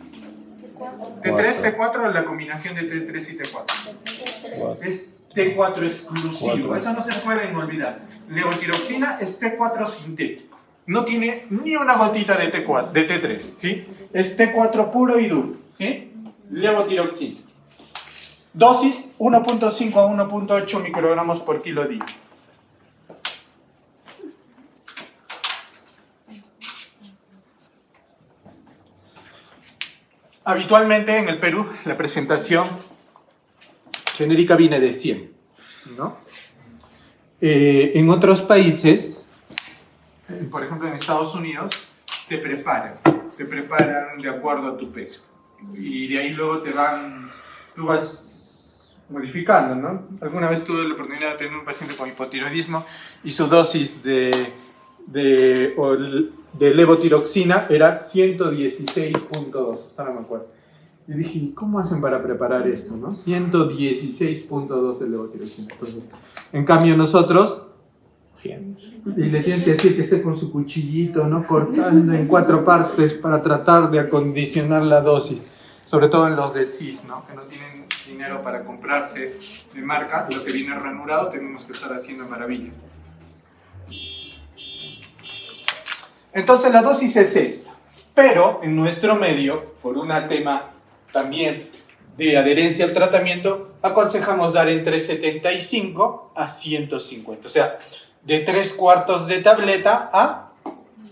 ¿T3, T4 o la combinación de T3 y T4? Es T4 exclusivo, eso no se pueden olvidar. Levotiroxina es T4 sintético. No tiene ni una gotita de T3, ¿sí? Es T4 puro y duro, ¿sí? Levotiroxina. Dosis 1.5 a 1.8 microgramos por kilo día. Habitualmente en el Perú la presentación genérica viene de 100, ¿no? En otros países, por ejemplo en Estados Unidos, te preparan de acuerdo a tu peso. Y de ahí luego tú vas modificando, ¿no? Alguna vez tuve la oportunidad de tener un paciente con hipotiroidismo y su dosis de levotiroxina era 116.2, hasta no me acuerdo. Y dije, ¿cómo hacen para preparar esto, no? 116.2 de levotiroxina. Entonces, en cambio nosotros, 100. y le tienen que decir que esté con su cuchillito, ¿no? Cortando en 4 partes para tratar de acondicionar la dosis. Sobre todo en los de CIS, ¿no? Que no tienen dinero para comprarse de marca, lo que viene ranurado tenemos que estar haciendo maravilla. Entonces la dosis es esta, pero en nuestro medio, por un tema también de adherencia al tratamiento, aconsejamos dar entre 75 a 150, o sea, de 3/4 de tableta a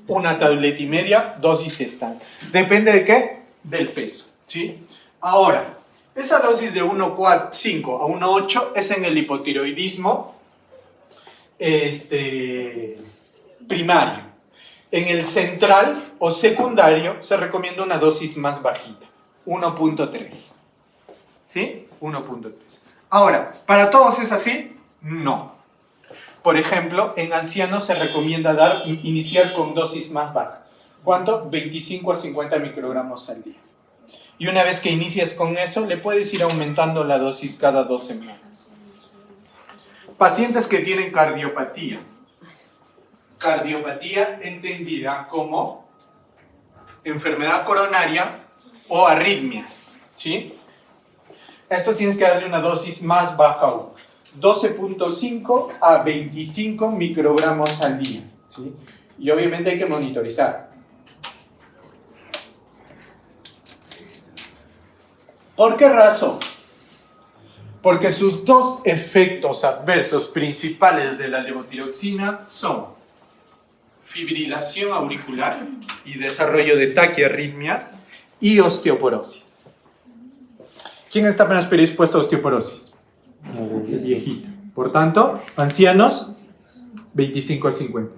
una tableta y media, dosis estándar. ¿Depende de qué? Del peso, ¿sí? Ahora, esa dosis de 1.5 a 1.8 es en el hipotiroidismo primario. En el central o secundario se recomienda una dosis más bajita, 1.3. ¿Sí? 1.3. Ahora, ¿para todos es así? No. Por ejemplo, en ancianos se recomienda iniciar con dosis más baja. ¿Cuánto? 25 a 50 microgramos al día. Y una vez que inicias con eso, le puedes ir aumentando la dosis cada 2 semanas. Pacientes que tienen cardiopatía. Cardiopatía entendida como enfermedad coronaria o arritmias, ¿sí? Esto tienes que darle una dosis más baja aún, 12.5 a 25 microgramos al día, ¿sí? Y obviamente hay que monitorizar. ¿Por qué razón? Porque sus dos efectos adversos principales de la levotiroxina son fibrilación auricular y desarrollo de taquiarritmias y osteoporosis. ¿Quién está menos predispuesto a osteoporosis? El viejito. Por tanto, ancianos, 25 a 50.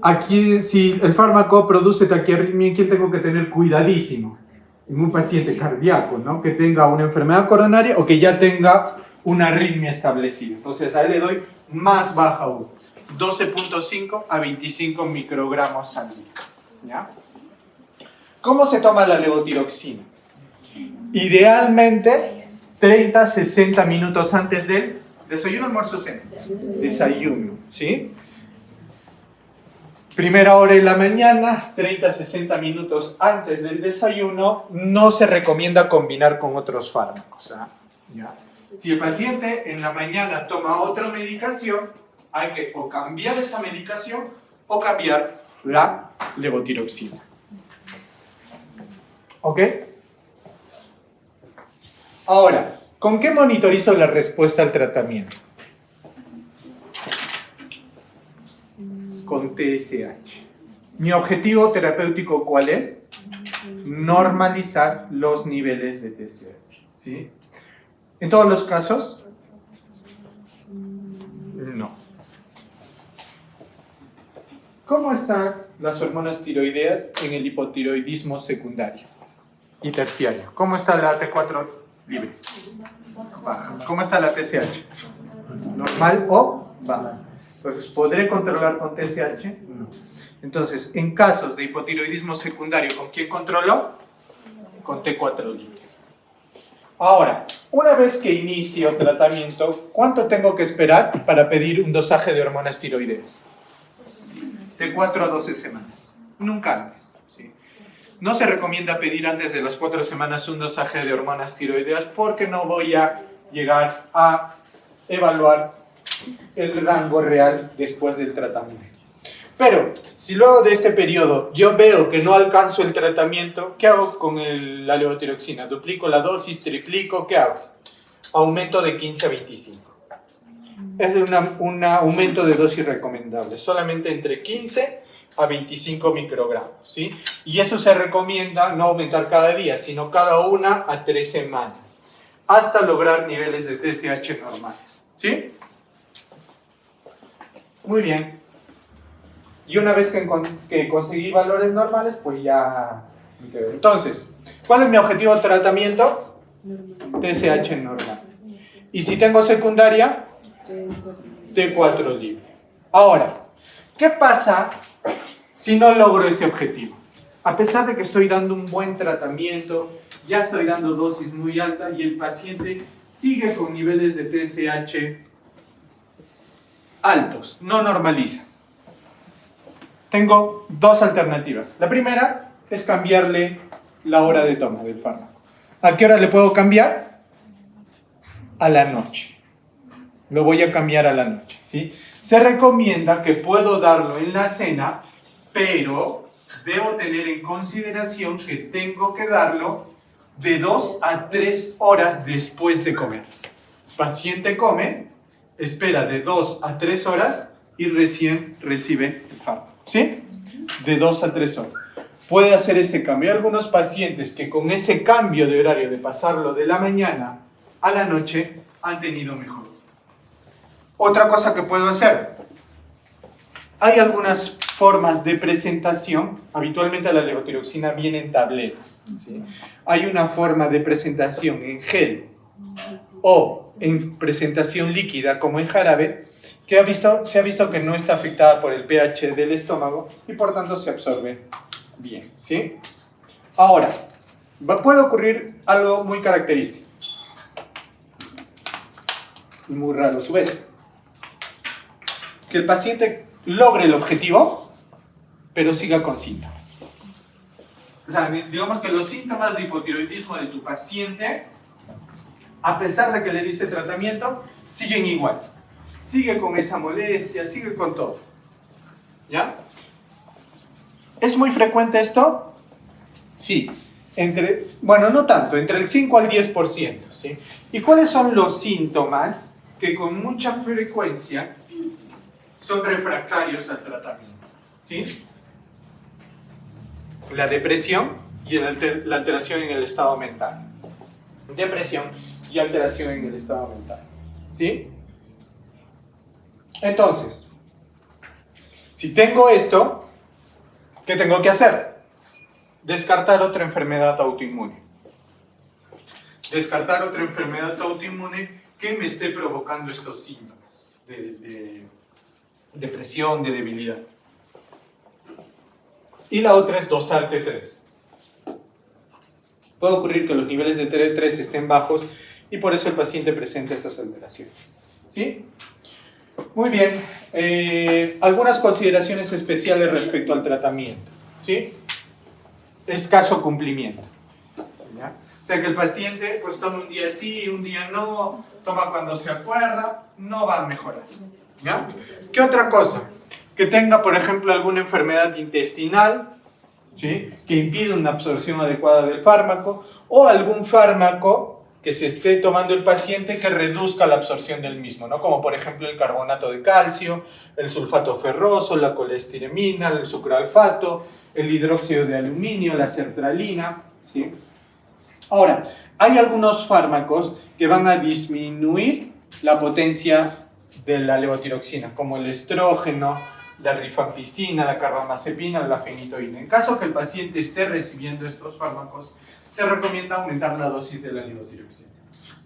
Aquí, si el fármaco produce taquiarritmia, ¿quién tengo que tener cuidadísimo? En un paciente cardíaco, ¿no? Que tenga una enfermedad coronaria o que ya tenga una arritmia establecida. Entonces, a él le doy más baja aún. 12.5 a 25 microgramos al día. ¿Ya? ¿Cómo se toma la levotiroxina? Idealmente, 30 a 60 minutos antes del desayuno, almuerzo, cena. Desayuno, ¿sí? Primera hora en la mañana, 30 a 60 minutos antes del desayuno. No se recomienda combinar con otros fármacos. ¿Ya? Si el paciente en la mañana toma otra medicación, hay que o cambiar esa medicación o cambiar la levotiroxina. ¿Ok? Ahora, ¿con qué monitorizo la respuesta al tratamiento? Con TSH. ¿Mi objetivo terapéutico cuál es? Normalizar los niveles de TSH. ¿Sí? ¿En todos los casos? No. ¿Cómo están las hormonas tiroideas en el hipotiroidismo secundario y terciario? ¿Cómo está la T4 libre? Baja. ¿Cómo está la TSH? ¿Normal o baja? Entonces, ¿podré controlar con TSH? No. Entonces, en casos de hipotiroidismo secundario, ¿con quién controlo? Con T4 libre. Ahora, una vez que inicio tratamiento, ¿cuánto tengo que esperar para pedir un dosaje de hormonas tiroideas? De 4 a 12 semanas. Nunca antes. ¿Sí? No se recomienda pedir antes de las 4 semanas un dosaje de hormonas tiroideas porque no voy a llegar a evaluar el rango real después del tratamiento. Pero, si luego de este periodo yo veo que no alcanzo el tratamiento, ¿qué hago con la levotiroxina? ¿Duplico la dosis? ¿Triplico? ¿Qué hago? Aumento de 15 a 25. Es un aumento de dosis recomendable, solamente entre 15 a 25 microgramos, ¿sí? Y eso se recomienda no aumentar cada día, sino cada 1 a 3 semanas, hasta lograr niveles de TSH normales, ¿sí? Muy bien. Y una vez que conseguí valores normales, pues ya... Entonces, ¿cuál es mi objetivo de tratamiento? TSH normal. Y si tengo secundaria, T4 libre. Ahora, ¿qué pasa si no logro este objetivo? A pesar de que estoy dando un buen tratamiento, ya estoy dando dosis muy alta y el paciente sigue con niveles de TSH altos, no normaliza. Tengo dos alternativas. La primera es cambiarle la hora de toma del fármaco. ¿A qué hora le puedo cambiar? A la noche. Lo voy a cambiar a la noche, ¿sí? Se recomienda que puedo darlo en la cena, pero debo tener en consideración que tengo que darlo de 2 a 3 horas después de comer. El paciente come, espera de 2 a 3 horas y recién recibe el fármaco, ¿sí? De 2 a 3 horas. Puede hacer ese cambio. Hay algunos pacientes que con ese cambio de horario de pasarlo de la mañana a la noche han tenido mejor. Otra cosa que puedo hacer. Hay algunas formas de presentación. Habitualmente la levotiroxina viene en tabletas, ¿sí? Hay una forma de presentación en gel o en presentación líquida como en jarabe que se ha visto que no está afectada por el pH del estómago y por tanto se absorbe bien, ¿sí? Ahora, puede ocurrir algo muy característico y muy raro a su vez. Que el paciente logre el objetivo, pero siga con síntomas. O sea, digamos que los síntomas de hipotiroidismo de tu paciente, a pesar de que le diste tratamiento, siguen igual. Sigue con esa molestia, sigue con todo. ¿Ya? ¿Es muy frecuente esto? Sí. Bueno, no tanto, entre el 5 al 10%. ¿Sí? ¿Y cuáles son los síntomas que con mucha frecuencia son refractarios al tratamiento, ¿sí? La depresión y la alteración en el estado mental. Depresión y alteración en el estado mental, ¿sí? Entonces, si tengo esto, ¿qué tengo que hacer? Descartar otra enfermedad autoinmune. Descartar otra enfermedad autoinmune que me esté provocando estos síntomas de depresión, de debilidad. Y la otra es dosar T3. Puede ocurrir que los niveles de T3 estén bajos y por eso el paciente presenta estas alteraciones, ¿sí? Muy bien. Algunas consideraciones especiales respecto al tratamiento, ¿sí? Escaso cumplimiento, ¿ya? O sea que el paciente pues toma un día sí, un día no, toma cuando se acuerda, no va a mejorar, ¿ya? ¿Qué otra cosa? Que tenga, por ejemplo, alguna enfermedad intestinal, ¿sí? Que impide una absorción adecuada del fármaco, o algún fármaco que se esté tomando el paciente que reduzca la absorción del mismo, ¿no? Como por ejemplo el carbonato de calcio, el sulfato ferroso, la colestiremina, el sucroalfato, el hidróxido de aluminio, la sertralina, ¿sí? Ahora, hay algunos fármacos que van a disminuir la potencia de la levotiroxina, como el estrógeno, la rifampicina, la carbamazepina, la fenitoína. En caso que el paciente esté recibiendo estos fármacos, se recomienda aumentar la dosis de la levotiroxina,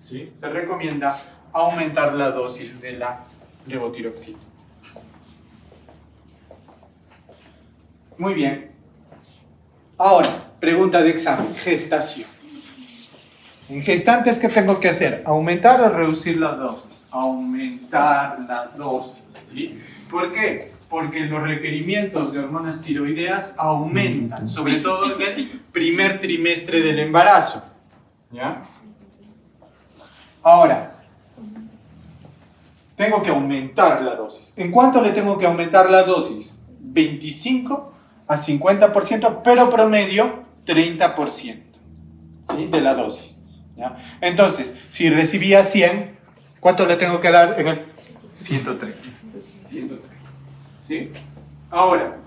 ¿sí? Se recomienda aumentar la dosis de la levotiroxina. Muy bien. Ahora, pregunta de examen, gestación. En gestantes, ¿qué tengo que hacer? ¿Aumentar o reducir la dosis? Aumentar la dosis, ¿sí? ¿Por qué? Porque los requerimientos de hormonas tiroideas aumentan, sobre todo en el primer trimestre del embarazo, ¿ya? Ahora, tengo que aumentar la dosis. ¿En cuánto le tengo que aumentar la dosis? 25 a 50%, pero promedio 30%, ¿sí? De la dosis, ¿ya? Entonces, si recibía 100, ¿cuánto le tengo que dar en el 130? 130. ¿Sí? Ahora,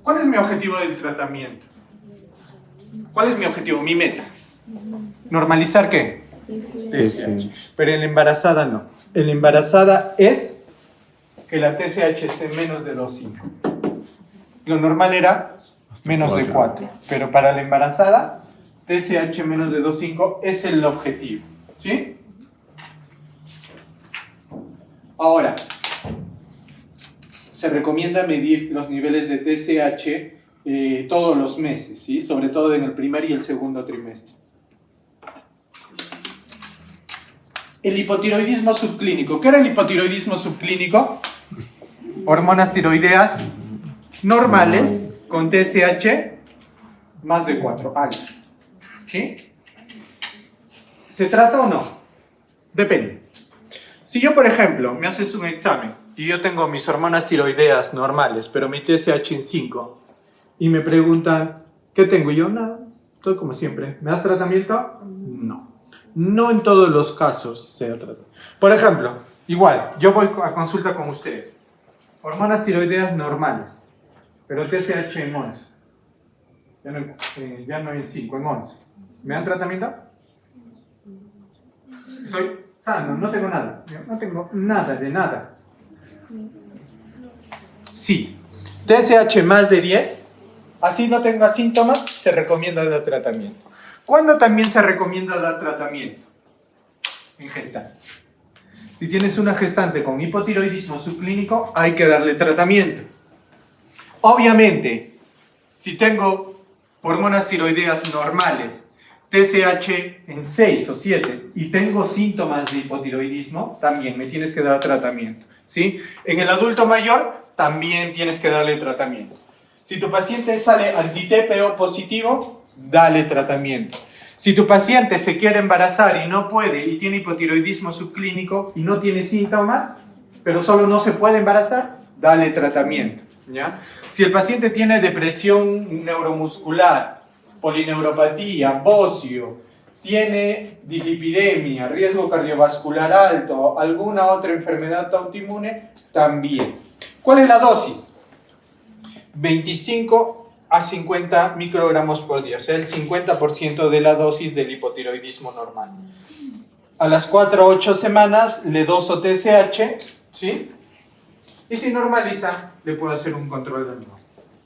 ¿cuál es mi objetivo del tratamiento? ¿Cuál es mi objetivo, mi meta? ¿Normalizar qué? TSH. Pero en la embarazada no. En la embarazada es que la TSH esté menos de 2,5. Lo normal era menos de 4. Pero para la embarazada, TSH menos de 2,5 es el objetivo. ¿Sí? Ahora, se recomienda medir los niveles de TSH todos los meses, ¿sí? Sobre todo en el primer y el segundo trimestre. El hipotiroidismo subclínico. ¿Qué era el hipotiroidismo subclínico? Hormonas tiroideas normales con TSH más de 4, alto. ¿Sí? ¿Se trata o no? Depende. Si yo, por ejemplo, me haces un examen y yo tengo mis hormonas tiroideas normales, pero mi TSH en 5, y me preguntan, ¿qué tengo? Y yo, nada, estoy como siempre. ¿Me das tratamiento? No. No en todos los casos se da tratamiento. Por ejemplo, igual, yo voy a consulta con ustedes. Hormonas tiroideas normales, pero TSH en 11. Ya no en 5, en 11. ¿Me dan tratamiento? Soy sano, no tengo nada. No tengo nada de nada. Sí, TSH más de 10, así no tenga síntomas, se recomienda dar tratamiento. ¿Cuándo también se recomienda dar tratamiento? En gestante. Si tienes una gestante con hipotiroidismo subclínico, hay que darle tratamiento. Obviamente, si tengo hormonas tiroideas normales, TSH en 6 o 7 y tengo síntomas de hipotiroidismo, también me tienes que dar tratamiento, ¿sí? En el adulto mayor también tienes que darle tratamiento. Si tu paciente sale anti-TPO positivo, dale tratamiento. Si tu paciente se quiere embarazar y no puede y tiene hipotiroidismo subclínico y no tiene síntomas, pero solo no se puede embarazar, dale tratamiento, ¿ya? Si el paciente tiene depresión neuromuscular, polineuropatía, bocio, tiene dislipidemia, riesgo cardiovascular alto, alguna otra enfermedad autoinmune, también. ¿Cuál es la dosis? 25 a 50 microgramos por día, o sea, el 50% de la dosis del hipotiroidismo normal. A las 4 o 8 semanas le doso TSH, ¿sí? Y si normaliza, le puedo hacer un control de nuevo,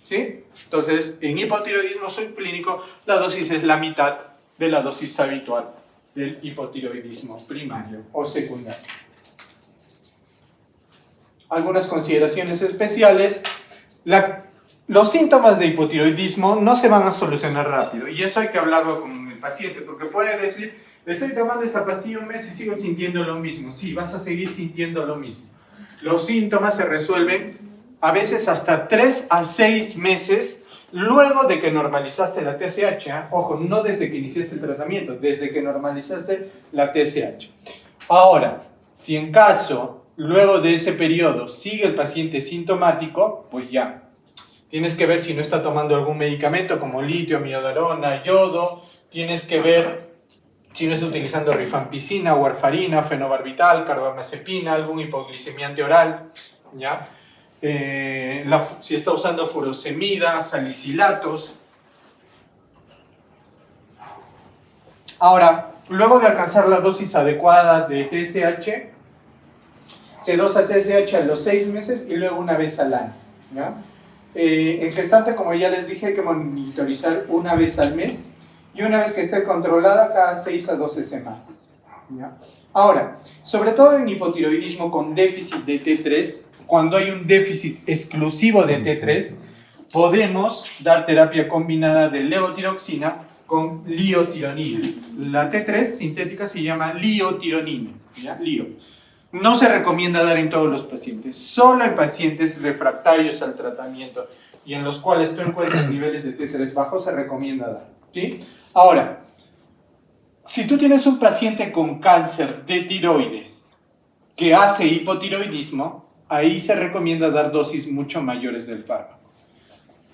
¿sí? Entonces, en hipotiroidismo subclínico, la dosis es la mitad de la dosis habitual del hipotiroidismo primario o secundario. Algunas consideraciones especiales. Los síntomas de hipotiroidismo no se van a solucionar rápido, y eso hay que hablarlo con el paciente, porque puede decir, estoy tomando esta pastilla un mes y sigo sintiendo lo mismo. Sí, vas a seguir sintiendo lo mismo. Los síntomas se resuelven a veces hasta 3 a 6 meses luego de que normalizaste la TSH. ¿Eh? Ojo, no desde que iniciaste el tratamiento, desde que normalizaste la TSH. Ahora, si en caso, luego de ese periodo, sigue el paciente sintomático, pues ya. Tienes que ver si no está tomando algún medicamento como litio, amiodarona, yodo. Tienes que ver si no está utilizando rifampicina, warfarina, fenobarbital, carbamazepina, algún hipoglicemiante oral, ¿ya? Si está usando furosemida, salicilatos. Ahora, luego de alcanzar la dosis adecuada de TSH, se dosa TSH a los 6 meses y luego una vez al año, ¿ya? En gestante, como ya les dije, hay que monitorizar una vez al mes y una vez que esté controlada cada 6 a 12 semanas, ¿ya? Ahora, sobre todo en hipotiroidismo con déficit de T3, cuando hay un déficit exclusivo de T3, podemos dar terapia combinada de levotiroxina con liotironina. La T3 sintética se llama liotironina, ¿ya? Lio. No se recomienda dar en todos los pacientes, solo en pacientes refractarios al tratamiento y en los cuales tú encuentras niveles de T3 bajos se recomienda dar, ¿sí? Ahora, si tú tienes un paciente con cáncer de tiroides que hace hipotiroidismo, ahí se recomienda dar dosis mucho mayores del fármaco,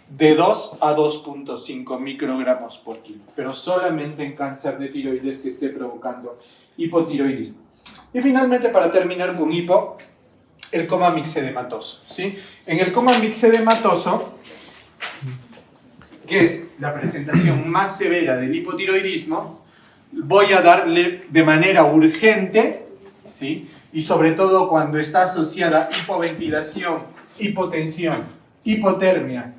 de 2 a 2.5 microgramos por kilo, pero solamente en cáncer de tiroides que esté provocando hipotiroidismo. Y finalmente, para terminar con hipo, el coma mixedematoso, ¿sí? En el coma mixedematoso, que es la presentación más severa del hipotiroidismo, voy a darle de manera urgente, ¿sí? Y sobre todo cuando está asociada a hipoventilación, hipotensión, hipotermia,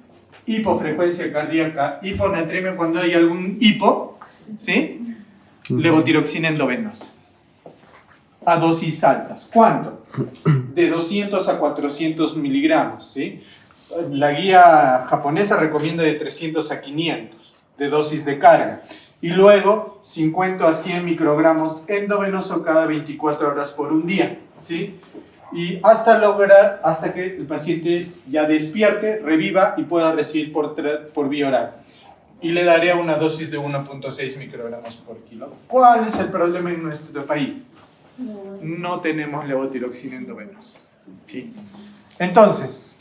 hipofrecuencia cardíaca, hiponatremia, cuando hay algún hipo, ¿sí? Levotiroxina endovenosa. A dosis altas. ¿Cuánto? De 200 a 400 miligramos, ¿sí? La guía japonesa recomienda de 300 a 500 de dosis de carga. Y luego 50 a 100 microgramos endovenoso cada 24 horas por un día, ¿sí? Y hasta que el paciente ya despierte, reviva y pueda recibir por vía oral. Y le daré una dosis de 1.6 microgramos por kilo. ¿Cuál es el problema en nuestro país? No tenemos levotiroxina endovenosa, ¿sí? Entonces,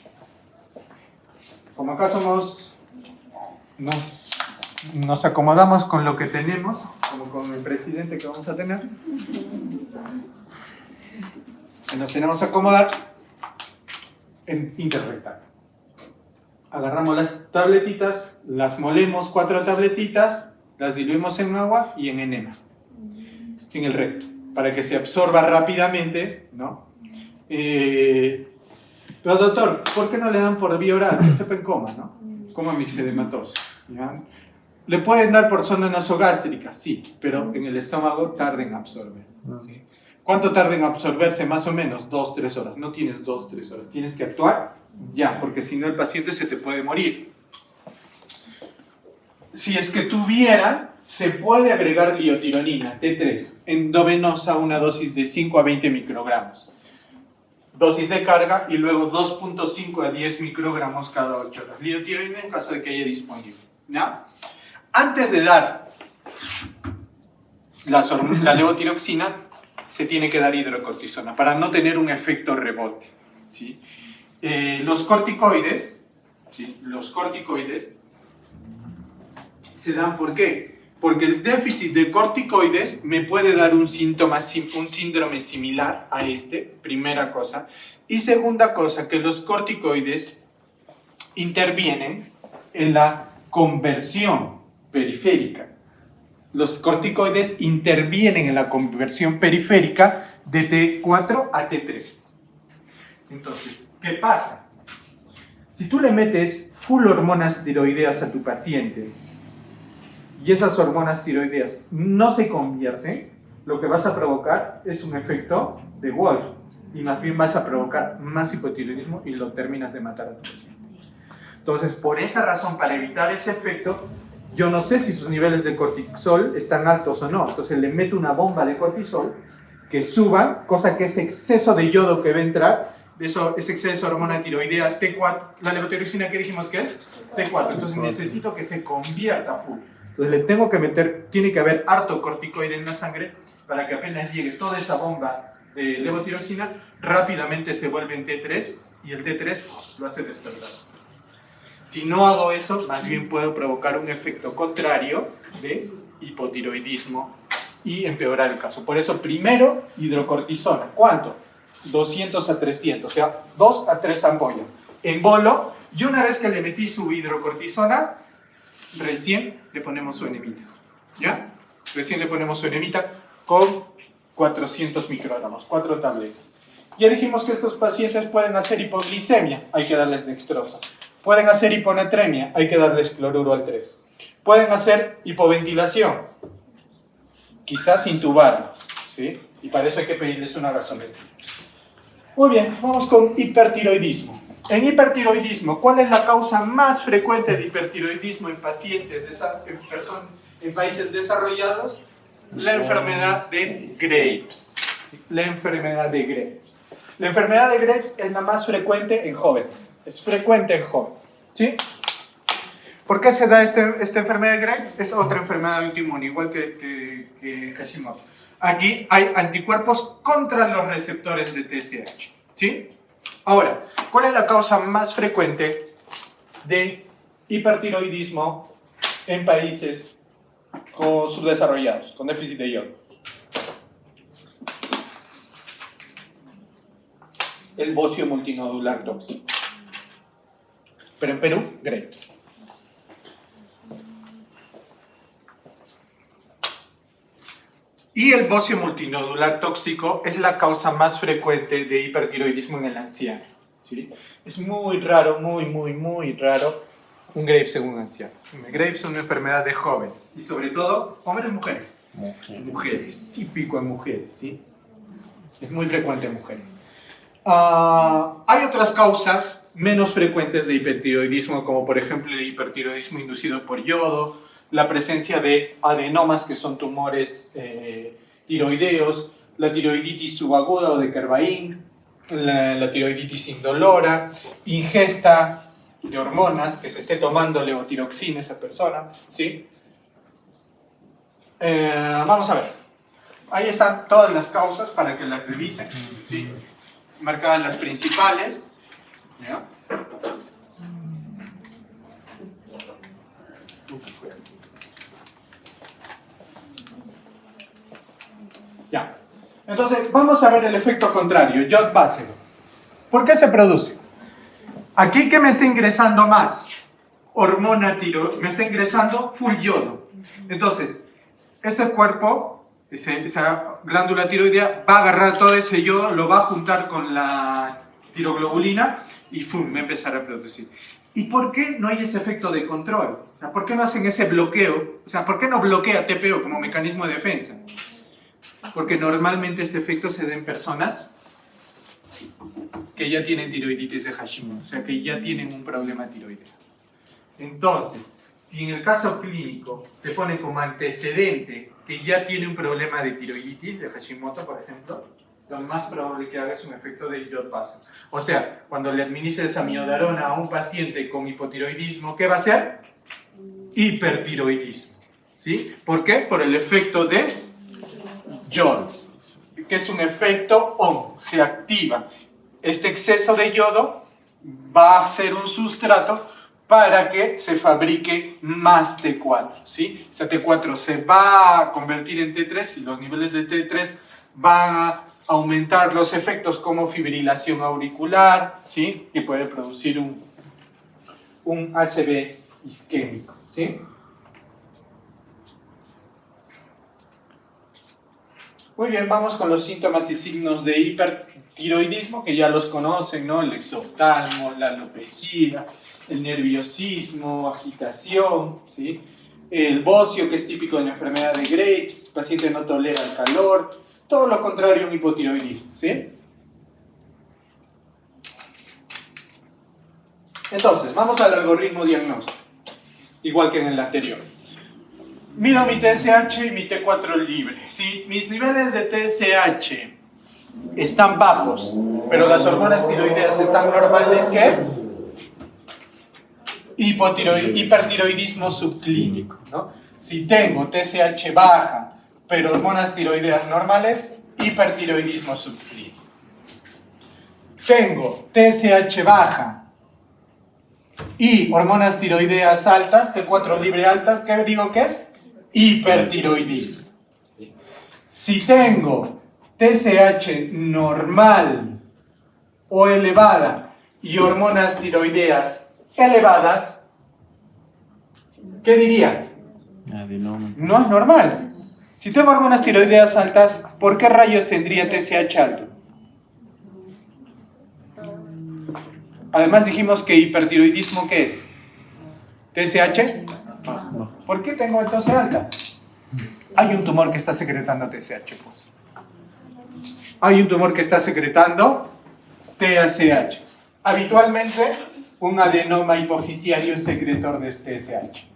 como acá nos acomodamos con lo que tenemos, como con el presidente que vamos a tener, nos tenemos que acomodar en interrectal. Agarramos las tabletitas, las molemos 4 tabletitas, las diluimos en agua y en enema, en el recto, para que se absorba rápidamente, ¿no? Pero doctor, ¿por qué no le dan por vía oral? Está en coma, ¿no? Coma mixedematoso, ¿ya? ¿Le pueden dar por sonda nasogástrica? Sí, pero en el estómago tarda en absorber, ¿sí? ¿Cuánto tarda en absorberse? Más o menos 2-3 horas. No tienes 2-3 horas, tienes que actuar ya, porque si no el paciente se te puede morir. Si es que tuviera, se puede agregar liotironina, T3, endovenosa, una dosis de 5 a 20 microgramos. Dosis de carga y luego 2.5 a 10 microgramos cada 8 horas. Liotironina en caso de que haya disponible, ¿ya? Antes de dar la levotiroxina, se tiene que dar hidrocortisona para no tener un efecto rebote, ¿sí? Los corticoides, ¿sí? Los corticoides se dan, ¿por qué? Porque el déficit de corticoides me puede dar un síndrome similar a este, primera cosa. Y segunda cosa, que los corticoides intervienen en la conversión periférica. Los corticoides intervienen en la conversión periférica de T4 a T3. Entonces, ¿qué pasa? Si tú le metes full hormonas tiroideas a tu paciente y esas hormonas tiroideas no se convierten, lo que vas a provocar es un efecto de Wolff y más bien vas a provocar más hipotiroidismo y lo terminas de matar a tu paciente. Entonces, por esa razón, para evitar ese efecto, yo no sé si sus niveles de cortisol están altos o no. Entonces le meto una bomba de cortisol que suba, cosa que ese exceso de yodo que va a entrar, ese exceso de hormona tiroidea T4, la levotiroxina que dijimos que es T4. Entonces necesito que se convierta a full. Entonces le tengo que meter, tiene que haber harto corticoide en la sangre para que apenas llegue toda esa bomba de levotiroxina, rápidamente se vuelve en T3 y el T3 lo hace despertar. Si no hago eso, más bien puedo provocar un efecto contrario de hipotiroidismo y empeorar el caso. Por eso, primero, hidrocortisona. ¿Cuánto? 200 a 300, o sea, 2 a 3 ampollas. En bolo, y una vez que le metí su hidrocortisona, recién le ponemos su enemita. ¿Ya? Recién le ponemos su enemita con 400 microgramos, 4 tabletas. Ya dijimos que estos pacientes pueden hacer hipoglicemia, hay que darles dextrosa. Pueden hacer hiponatremia, hay que darles cloruro al 3. Pueden hacer hipoventilación, quizás intubarlos, ¿sí? Y para eso hay que pedirles una gasometría. Muy bien, vamos con hipertiroidismo. En hipertiroidismo, ¿cuál es la causa más frecuente de hipertiroidismo en pacientes, en países desarrollados? La enfermedad de Graves. ¿Sí? La enfermedad de Graves. La enfermedad de Graves es la más frecuente en jóvenes. Es frecuente en jóvenes. ¿Sí? ¿Por qué se da esta enfermedad de Graves? Es otra enfermedad autoinmune, igual que Hashimoto. Aquí hay anticuerpos contra los receptores de TSH. ¿Sí? Ahora, ¿cuál es la causa más frecuente de hipertiroidismo en países subdesarrollados, con déficit de yodo? El bocio multinodular tóxico. Pero en Perú, Graves. Y el bocio multinodular tóxico es la causa más frecuente de hipertiroidismo en el anciano. ¿Sí? Es muy raro, muy raro un Graves en un anciano. Graves es una enfermedad de jóvenes. Y sobre todo, hombres y mujeres. Mujeres, típico en mujeres. ¿Sí? Es muy frecuente en mujeres. Hay otras causas menos frecuentes de hipertiroidismo, como por ejemplo el hipertiroidismo inducido por yodo, la presencia de adenomas, que son tumores tiroideos, la tiroiditis subaguda o de Kervain, la tiroiditis indolora, ingesta de hormonas, que se esté tomando levotiroxina esa persona, ¿sí? Vamos a ver. Ahí están todas las causas para que las revisen, ¿sí? Marcadas las principales. ¿Ya? Ya. Entonces, vamos a ver el efecto contrario, yod básico. ¿Por qué se produce? Aquí, ¿qué me está ingresando más? Hormona tiroidea, me está ingresando full yodo. Entonces, ese cuerpo, esa glándula tiroidea, va a agarrar todo ese yodo, lo va a juntar con la tiroglobulina y ¡fum!, va a empezar a producir. ¿Y por qué no hay ese efecto de control? O sea, ¿por qué no hacen ese bloqueo? O sea, ¿por qué no bloquea TPO como mecanismo de defensa? Porque normalmente este efecto se da en personas que ya tienen tiroiditis de Hashimoto, o sea, que ya tienen un problema tiroideo. Entonces, si en el caso clínico te pone como antecedente que ya tiene un problema de tiroiditis de Hashimoto, por ejemplo, lo más probable que haga es un efecto de yod básico. O sea, cuando le administres amiodarona a un paciente con hipotiroidismo, ¿qué va a hacer? Hipertiroidismo. ¿Sí? ¿Por qué? Por el efecto de yodo, que es un efecto ON, se activa. Este exceso de yodo va a ser un sustrato para que se fabrique más T4, ¿sí? Esa T4 se va a convertir en T3 y los niveles de T3 van a aumentar los efectos como fibrilación auricular, ¿sí? Que puede producir un ACV isquémico, ¿sí? Muy bien, vamos con los síntomas y signos de hipertiroidismo, que ya los conocen, ¿no? El exoftalmo, la alopecia, el nerviosismo, agitación, ¿sí? El bocio, que es típico de la enfermedad de Graves, el paciente no tolera el calor, todo lo contrario a un hipotiroidismo, ¿sí? Entonces, vamos al algoritmo diagnóstico, igual que en el anterior. Mido mi TSH y mi T4 libre. Si mis niveles de TSH están bajos, pero las hormonas tiroideas están normales, ¿qué es? Hipertiroidismo subclínico, ¿no? Si tengo TSH baja, pero hormonas tiroideas normales, hipertiroidismo subclínico. Tengo TSH baja y hormonas tiroideas altas, T4 libre alta, ¿qué digo que es? Hipertiroidismo. Si tengo TSH normal o elevada y hormonas tiroideas elevadas, ¿qué diría? Adenoma. No es normal. Si tengo hormonas tiroideas altas, ¿por qué rayos tendría TSH alto? Además dijimos que hipertiroidismo, ¿qué es? TSH. ¿Por qué tengo entonces alta? Hay un tumor que está secretando TSH. Pues. Hay un tumor que está secretando TSH. Habitualmente, un adenoma hipofisiario es secretor de TSH.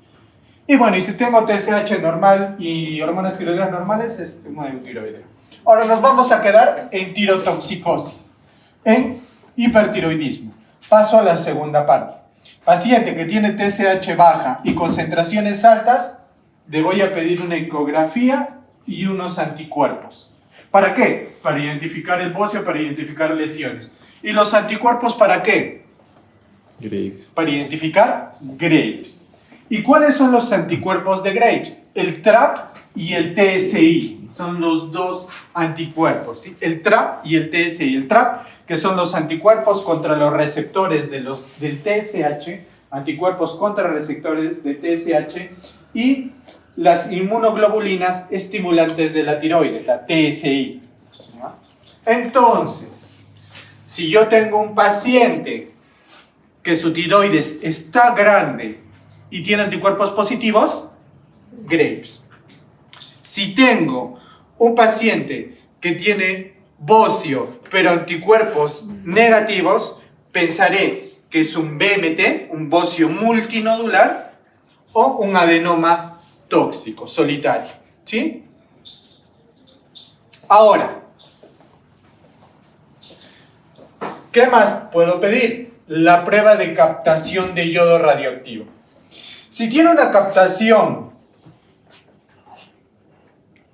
Y bueno, y si tengo TSH normal y hormonas tiroideas normales, es tumor eutiroideo. Ahora nos vamos a quedar en tirotoxicosis, en hipertiroidismo. Paso a la segunda parte. Paciente que tiene TSH baja y concentraciones altas, le voy a pedir una ecografía y unos anticuerpos. ¿Para qué? Para identificar el bocio, para identificar lesiones. ¿Y los anticuerpos para qué? Graves. Para identificar Graves. ¿Y cuáles son los anticuerpos de Graves? El TRAP y el TSI. Son los dos anticuerpos, ¿sí? El TRAP y el TSI. El TRAP, que son los anticuerpos contra los receptores del TSH, anticuerpos contra receptores de TSH, y las inmunoglobulinas estimulantes de la tiroides, la TSI. Entonces, si yo tengo un paciente que su tiroides está grande y tiene anticuerpos positivos, Graves. Si tengo un paciente que tiene bocio pero anticuerpos negativos, pensaré que es un BMT, un bocio multinodular, o un adenoma tóxico, solitario. ¿Sí? Ahora, ¿qué más puedo pedir? La prueba de captación de yodo radioactivo. Si tiene una captación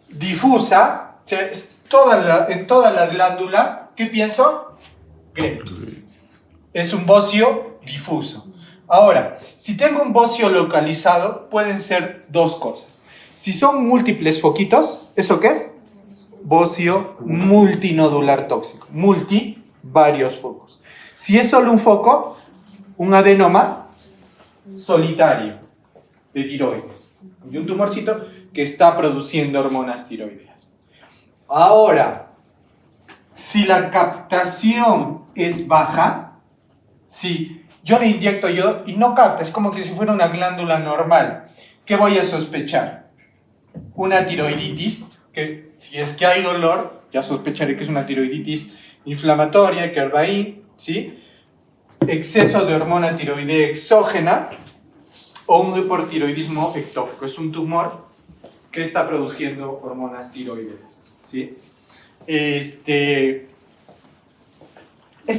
difusa, o sea, es en toda la glándula, ¿qué pienso? Graves. Es un bocio difuso. Ahora, si tengo un bocio localizado, pueden ser dos cosas. Si son múltiples foquitos, ¿eso qué es? Bocio multinodular tóxico. Varios focos. Si es solo un foco, un adenoma solitario de tiroides. Y un tumorcito que está produciendo hormonas tiroideas. Ahora, si la captación es baja, si yo le inyecto yodo y no capta, es como que si fuera una glándula normal, ¿qué voy a sospechar? Una tiroiditis, que si es que hay dolor, ya sospecharé que es una tiroiditis inflamatoria, que va ahí, ¿sí? Exceso de hormona tiroidea exógena o un hipotiroidismo ectópico. Es un tumor que está produciendo hormonas tiroideas, ¿sí? Es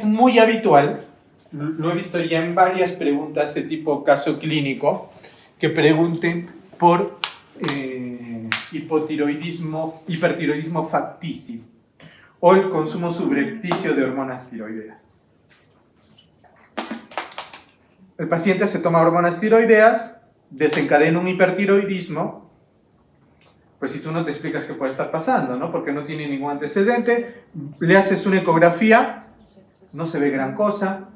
muy habitual, lo he visto ya en varias preguntas de tipo caso clínico, que pregunten por hipertiroidismo facticio o el consumo subrepticio de hormonas tiroideas. el paciente se toma hormonas tiroideas, desencadena un hipertiroidismo. Pues si tú no te explicas qué puede estar pasando, ¿no? Porque no tiene ningún antecedente, le haces una ecografía, no se ve gran cosa,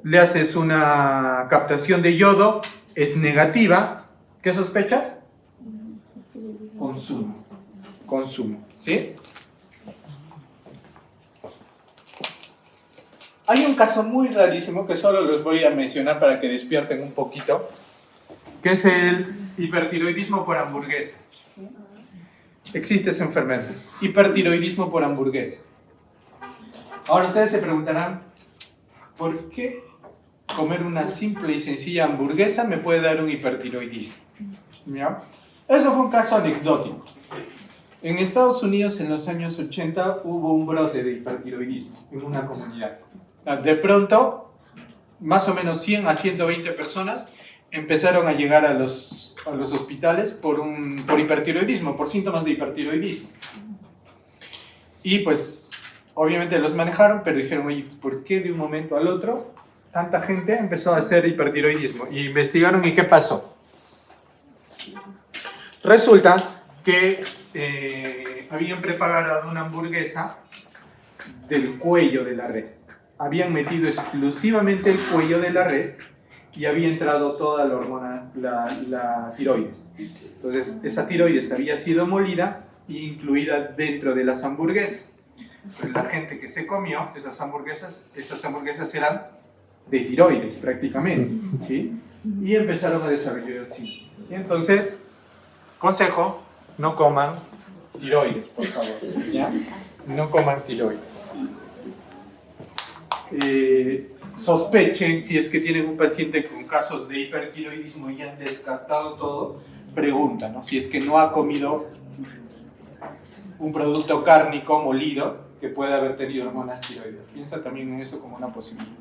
le haces una captación de yodo, es negativa. ¿Qué sospechas? Consumo, ¿sí? Hay un caso muy rarísimo que solo los voy a mencionar para que despierten un poquito, que es el hipertiroidismo por hamburguesa. Existe esa enfermedad, hipertiroidismo por hamburguesa. Ahora ustedes se preguntarán, ¿por qué comer una simple y sencilla hamburguesa me puede dar un hipertiroidismo? ¿Ya? Eso fue un caso anecdótico. En Estados Unidos en los años 80 hubo un brote de hipertiroidismo en una comunidad. De pronto, más o menos 100 a 120 personas empezaron a llegar a los hospitales por hipertiroidismo, por síntomas de hipertiroidismo. Y pues, obviamente los manejaron, pero dijeron, oye, ¿por qué de un momento al otro tanta gente empezó a hacer hipertiroidismo? Y investigaron, ¿y qué pasó? Resulta que habían preparado una hamburguesa del cuello de la res. Habían metido exclusivamente el cuello de la res y había entrado toda la hormona, la tiroides. Entonces, esa tiroides había sido molida e incluida dentro de las hamburguesas. Entonces, la gente que se comió esas hamburguesas eran de tiroides prácticamente, ¿sí? Y empezaron a desarrollar sí. Y entonces, consejo, no coman tiroides, por favor, ¿ya? No coman tiroides. Sospechen, si es que tienen un paciente con casos de hipertiroidismo y han descartado todo, pregunta, ¿no? Si es que no ha comido un producto cárnico molido que puede haber tenido hormonas tiroides. Piensa también en eso como una posibilidad.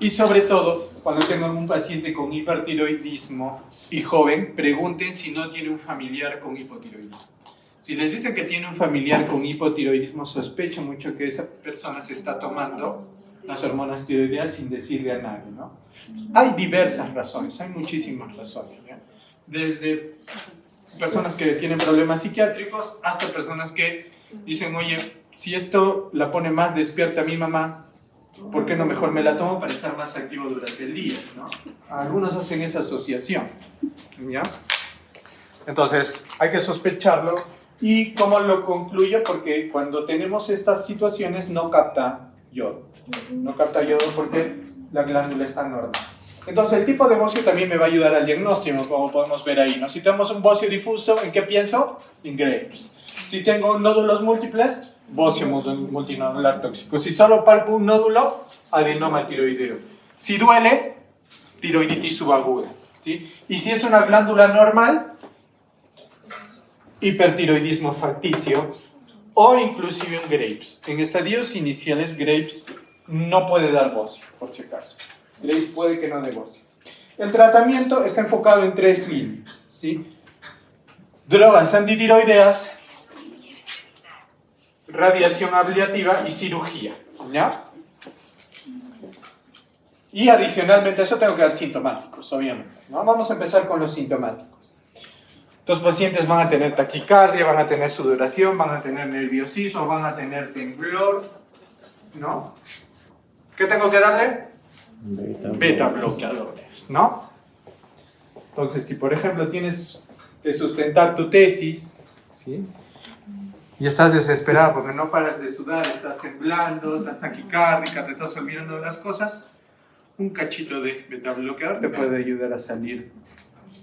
Y sobre todo, cuando tengan un paciente con hipertiroidismo y joven, pregunten si no tiene un familiar con hipotiroidismo. Si les dicen que tiene un familiar con hipotiroidismo, sospecho mucho que esa persona se está tomando las hormonas tiroideas sin decirle a nadie, ¿no? Hay diversas razones, hay muchísimas razones, ¿ya? Desde personas que tienen problemas psiquiátricos hasta personas que dicen, oye, si esto la pone más despierta a mi mamá, ¿por qué no mejor me la tomo para estar más activo durante el día, ¿no? Algunos hacen esa asociación, ¿ya? Entonces, hay que sospecharlo. ¿Y cómo lo concluyo? Porque cuando tenemos estas situaciones no capta yodo. No capta yodo porque la glándula está normal. Entonces, el tipo de bocio también me va a ayudar al diagnóstico, como podemos ver ahí, ¿no? Si tenemos un bocio difuso, ¿en qué pienso? En Graves. Si tengo nódulos múltiples, bocio multinodular tóxico. Si solo palpo un nódulo, adenoma tiroideo. Si duele, tiroiditis subaguda, ¿sí? Y si es una glándula normal, hipertiroidismo facticio o inclusive un Graves. En estadios iniciales, Graves no puede dar bocio, por si acaso. Graves puede que no dé bocio. El tratamiento está enfocado en 3 líneas, ¿sí? Drogas antitiroideas, radiación ablativa y cirugía, ¿ya? Y adicionalmente a eso tengo que dar sintomáticos, obviamente, ¿no? Vamos a empezar con los sintomáticos. Los pacientes van a tener taquicardia, van a tener sudoración, van a tener nerviosismo, van a tener temblor, ¿no? ¿Qué tengo que darle? Beta bloqueadores, ¿no? Entonces, si por ejemplo tienes que sustentar tu tesis, ¿sí? Y estás desesperado porque no paras de sudar, estás temblando, estás taquicárdica, te estás olvidando de las cosas, un cachito de beta bloqueador te puede ayudar a salir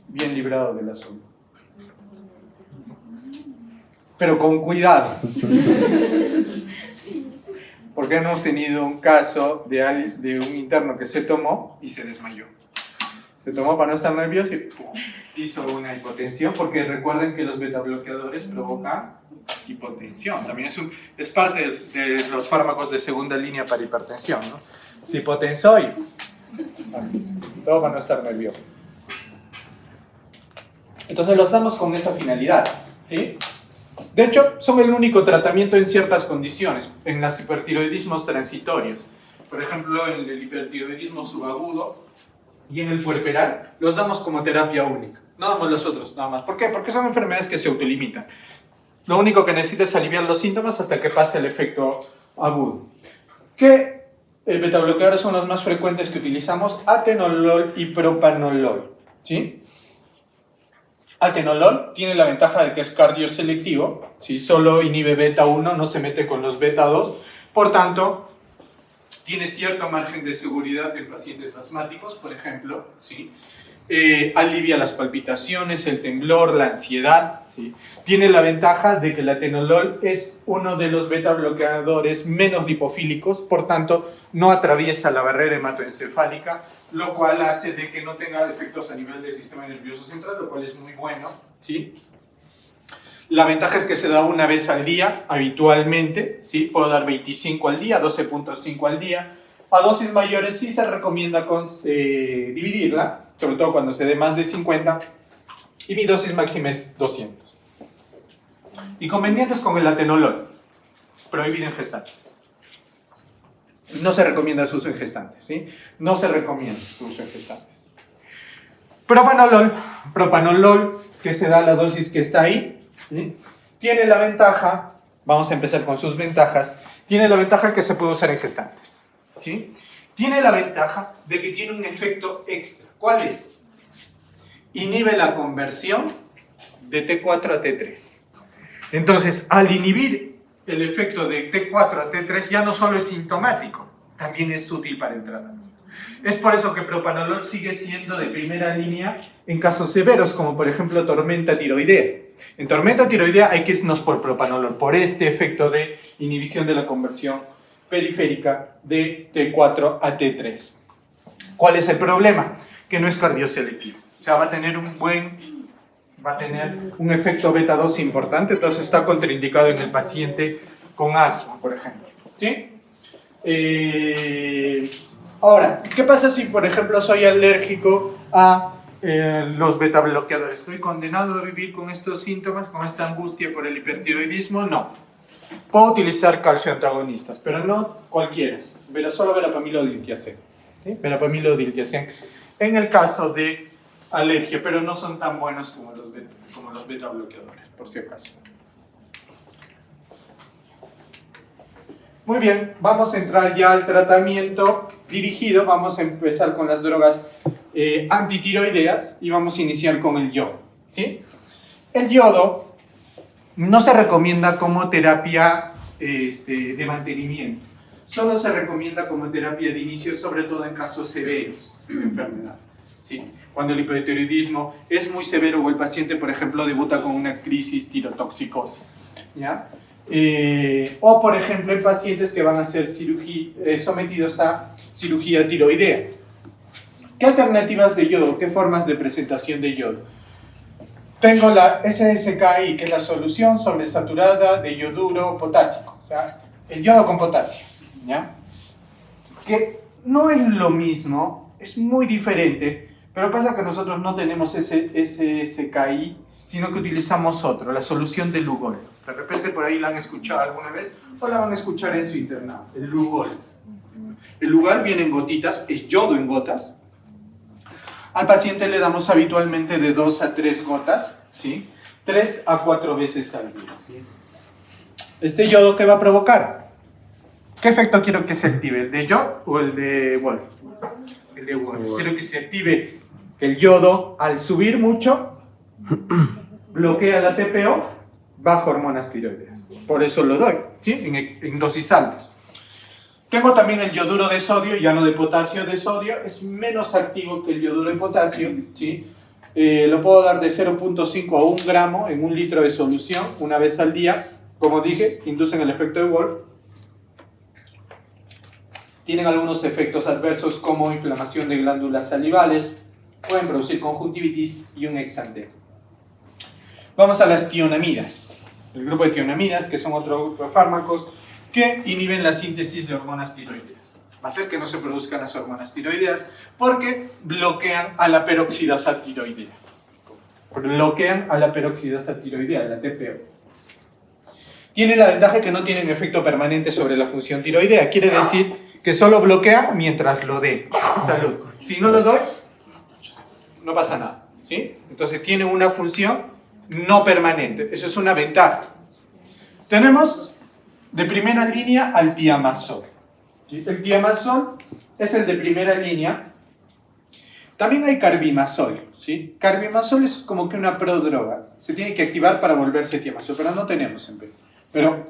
bien librado del asunto. Pero con cuidado. Porque hemos tenido un caso de un interno que se tomó y se desmayó. Se tomó para no estar nervioso y hizo una hipotensión, porque recuerden que los betabloqueadores provocan hipotensión. También es parte de los fármacos de segunda línea para hipertensión, ¿no? Se hipotensó y todo para no estar nervioso. Entonces los damos con esa finalidad, ¿sí? De hecho, son el único tratamiento en ciertas condiciones, en los hipertiroidismos transitorios. Por ejemplo, en el hipertiroidismo subagudo, y en el puerperal los damos como terapia única. No damos los otros, nada más. ¿Por qué? Porque son enfermedades que se autolimitan. Lo único que necesita es aliviar los síntomas hasta que pase el efecto agudo. ¿Qué betabloqueadores son los más frecuentes que utilizamos? Atenolol y propanolol. ¿Sí? Atenolol tiene la ventaja de que es cardioselectivo, ¿sí? Solo inhibe beta 1, no se mete con los beta 2, por tanto, tiene cierto margen de seguridad en pacientes asmáticos, por ejemplo, ¿sí? Alivia las palpitaciones, el temblor, la ansiedad, ¿sí? Tiene la ventaja de que el atenolol es uno de los beta bloqueadores menos lipofílicos, por tanto no atraviesa la barrera hematoencefálica, lo cual hace de que no tenga efectos a nivel del sistema nervioso central, lo cual es muy bueno, ¿sí? La ventaja es que se da una vez al día, habitualmente, ¿sí? Puedo dar 25 al día, 12.5 al día. A dosis mayores sí se recomienda dividirla, sobre todo cuando se dé más de 50, y mi dosis máxima es 200. Inconvenientes con el atenolol: prohibir en gestantes. No se recomienda su uso en gestantes, ¿sí? No se recomienda su uso en gestantes. Propanolol, que se da la dosis que está ahí, ¿sí? Tiene la ventaja, vamos a empezar con sus ventajas, tiene la ventaja que se puede usar en gestantes, ¿sí? Tiene la ventaja de que tiene un efecto extra. ¿Cuál es? Inhibe la conversión de T4 a T3. Entonces, al inhibir el efecto de T4 a T3 ya no solo es sintomático, también es útil para el tratamiento. Es por eso que propanolol sigue siendo de primera línea en casos severos, como por ejemplo tormenta tiroidea. En tormenta tiroidea hay que irnos por propanolol, por este efecto de inhibición de la conversión periférica de T4 a T3. ¿Cuál es el problema? Que no es cardioselectivo. O sea, va a tener un efecto beta 2 importante, entonces está contraindicado en el paciente con asma, por ejemplo. ¿Sí? Ahora, ¿qué pasa si, por ejemplo, soy alérgico a los beta bloqueadores? ¿Estoy condenado a vivir con estos síntomas, con esta angustia por el hipertiroidismo? No. Puedo utilizar calcio antagonistas, pero no cualquiera. Solo verapamil o diltiazem. ¿Sí? Verapamil o diltiazem en el caso de alergia, pero no son tan buenos como los beta bloqueadores, por si acaso. Muy bien, vamos a entrar ya al tratamiento dirigido. Vamos a empezar con las drogas antitiroideas y vamos a iniciar con el yodo, ¿sí? El yodo no se recomienda como terapia de mantenimiento. Solo se recomienda como terapia de inicio, sobre todo en casos severos de enfermedad, ¿sí? Cuando el hipotiroidismo es muy severo o el paciente, por ejemplo, debuta con una crisis tirotoxicosa, ¿ya? O, por ejemplo, en pacientes que van a ser sometidos a cirugía tiroidea. ¿Qué alternativas de yodo? ¿Qué formas de presentación de yodo? Tengo la SSKI, que es la solución sobresaturada de yoduro potásico, o sea, el yodo con potasio, ¿ya? Que no es lo mismo, es muy diferente, pero pasa que nosotros no tenemos ese SSKI, sino que utilizamos otro, la solución de Lugol. De repente por ahí la han escuchado alguna vez o la van a escuchar en su internado, el Lugol. El Lugol viene en gotitas, es yodo en gotas. Al paciente le damos habitualmente de 2 a 3 gotas, ¿sí? 3 a 4 veces al día, ¿sí? ¿Este yodo qué va a provocar? ¿Qué efecto quiero que se active? ¿El de Yodo o el de Wolf? El de Wolf. Quiero que se active que el yodo, al subir mucho, bloquea la TPO, baja hormonas tiroideas. Por eso lo doy, ¿sí? En dosis altas. Tengo también el yoduro de sodio, ya no de potasio, de sodio. Es menos activo que el yoduro de potasio, ¿sí? Lo puedo dar de 0.5 a 1 gramo en 1 litro de solución una vez al día. Como dije, inducen el efecto de Wolf. Tienen algunos efectos adversos como inflamación de glándulas salivales, pueden producir conjuntivitis y un exantema. Vamos a las tionamidas. El grupo de tionamidas, que son otros fármacos que inhiben la síntesis de hormonas tiroideas. Va a hacer que no se produzcan las hormonas tiroideas porque bloquean a la peroxidasa tiroidea. Bloquean a la peroxidasa tiroidea, la TPO. Tiene la ventaja que no tienen efecto permanente sobre la función tiroidea. Quiere decir que solo bloquea mientras lo dé. Salud. Si no lo doy, no pasa nada, ¿sí? Entonces tiene una función no permanente, eso es una ventaja. Tenemos de primera línea al tiamazol. ¿Sí? El tiamazol es el de primera línea. También hay carbimazol, ¿sí? Carbimazol es como que una prodroga, se tiene que activar para volverse tiamazol, pero no tenemos en Perú, pero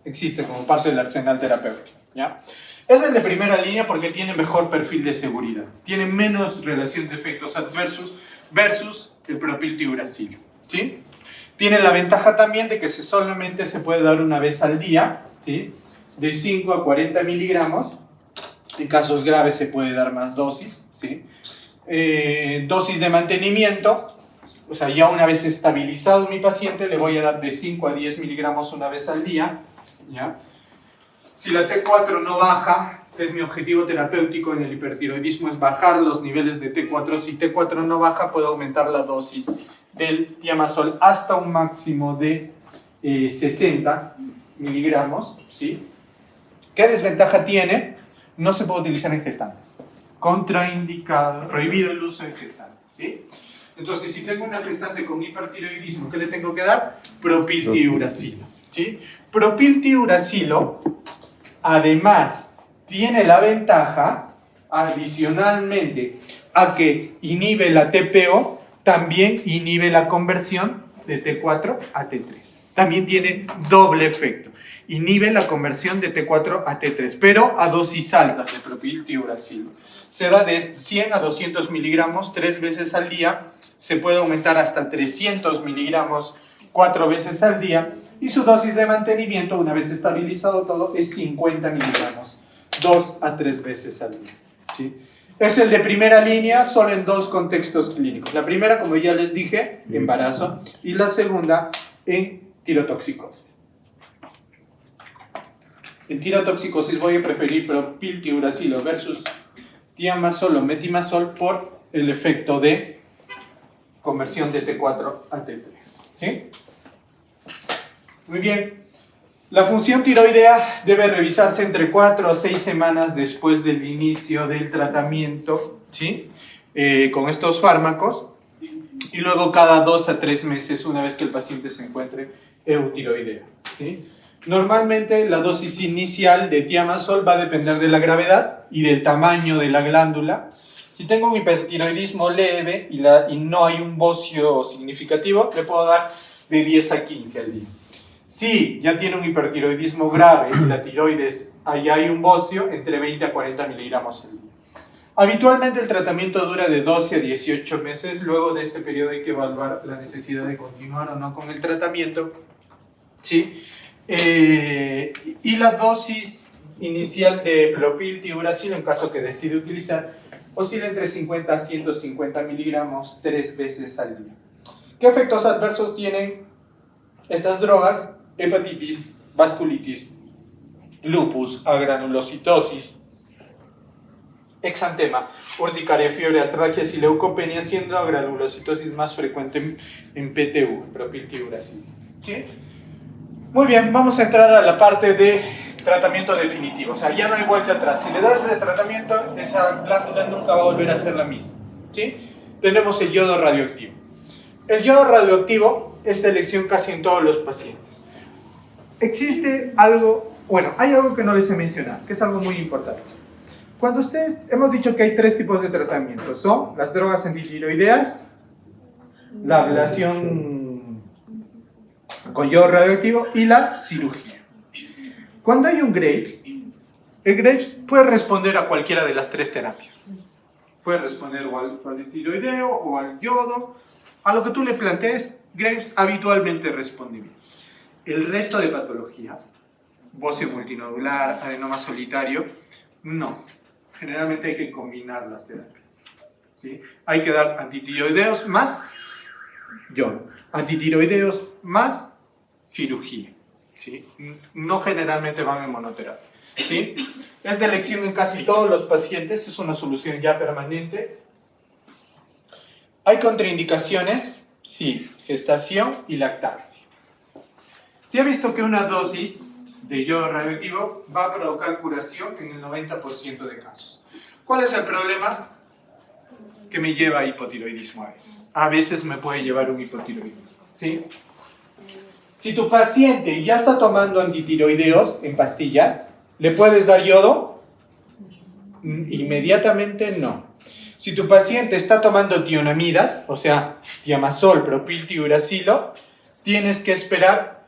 existe como parte del arsenal terapéutico, ¿ya? Es el de primera línea porque tiene mejor perfil de seguridad, tiene menos relación de efectos adversos versus el propiltiuracilo, ¿sí? Tiene la ventaja también de que solamente se puede dar una vez al día, ¿sí? De 5 a 40 miligramos, en casos graves se puede dar más dosis, ¿sí? Dosis de mantenimiento, o sea, ya una vez estabilizado mi paciente, le voy a dar de 5 a 10 miligramos una vez al día, ¿ya? Si la T4 no baja, es mi objetivo terapéutico en el hipertiroidismo, es bajar los niveles de T4. Si T4 no baja, puedo aumentar la dosis del tiamazol hasta un máximo de 60 miligramos, ¿sí? ¿Qué desventaja tiene? No se puede utilizar en gestantes. Contraindicado, prohibido el uso en gestantes, ¿sí? Entonces, si tengo una gestante con hipertiroidismo, ¿qué le tengo que dar? Propiltiuracilo, ¿sí? Propiltiuracilo, además, tiene la ventaja, adicionalmente a que inhibe la TPO, también inhibe la conversión de T4 a T3. También tiene doble efecto. Inhibe la conversión de T4 a T3, pero a dosis altas de propiltiuracilo. Se da de 100 a 200 miligramos 3 veces al día, se puede aumentar hasta 300 miligramos 4 veces al día, y su dosis de mantenimiento, una vez estabilizado todo, es 50 miligramos 2 a 3 veces al día, ¿sí? Es el de primera línea solo en dos contextos clínicos. La primera, como ya les dije, embarazo, y la segunda en tirotoxicosis. En tirotoxicosis voy a preferir propiltiuracilo versus tiamazol o metimazol por el efecto de conversión de T4 a T3, ¿sí? Muy bien. La función tiroidea debe revisarse entre 4 a 6 semanas después del inicio del tratamiento, ¿sí? Con estos fármacos, y luego cada 2 a 3 meses una vez que el paciente se encuentre eutiroidea, ¿sí? Normalmente la dosis inicial de tiamazol va a depender de la gravedad y del tamaño de la glándula. Si tengo un hipertiroidismo leve y no hay un bocio significativo, le puedo dar de 10 a 15 al día. Si ya tiene un hipertiroidismo grave y la tiroides, ahí hay un bocio, entre 20 a 40 miligramos al día. Habitualmente el tratamiento dura de 12 a 18 meses. Luego de este periodo hay que evaluar la necesidad de continuar o no con el tratamiento, ¿sí? Y la dosis inicial de propiltiuracilo, en caso que decide utilizar, oscila entre 50 a 150 miligramos 3 veces al día. ¿Qué efectos adversos tienen estas drogas? Hepatitis, vasculitis, lupus, agranulocitosis, exantema, urticaria, fiebre, artralgias y leucopenia, siendo agranulocitosis más frecuente en PTU, en propiltiuracilo, ¿sí? Muy bien, vamos a entrar a la parte de tratamiento definitivo. O sea, ya no hay vuelta atrás. Si le das ese tratamiento, esa glándula nunca va a volver a ser la misma, ¿sí? Tenemos el yodo radioactivo. El yodo radioactivo es de elección casi en todos los pacientes. Existe algo, bueno, hay algo que no les he mencionado, que es algo muy importante. Cuando ustedes, hemos dicho que hay 3 tipos de tratamiento. Son las drogas antitiroideas, la ablación con yodo radioactivo y la cirugía. Cuando hay un Graves, el Graves puede responder a cualquiera de las 3 terapias. Puede responder o al tiroideo o al yodo. A lo que tú le plantees, Graves habitualmente responde bien. El resto de patologías, bocio multinodular, adenoma solitario, no. Generalmente hay que combinar las terapias, ¿sí? Hay que dar antitiroideos más yodo, antitiroideos más cirugía, ¿sí? No generalmente van en monoterapia, ¿sí? Es de elección en casi todos los pacientes, es una solución ya permanente. ¿Hay contraindicaciones? Sí, gestación y lactancia. Se ha visto que una dosis de yodo radioactivo va a provocar curación en el 90% de casos. ¿Cuál es el problema? que me lleva a hipotiroidismo a veces. A veces me puede llevar un hipotiroidismo, ¿sí? Si tu paciente ya está tomando antitiroideos en pastillas, ¿le puedes dar yodo? Inmediatamente no. Si tu paciente está tomando tionamidas, o sea, tiamazol, propiltiuracilo, tienes que esperar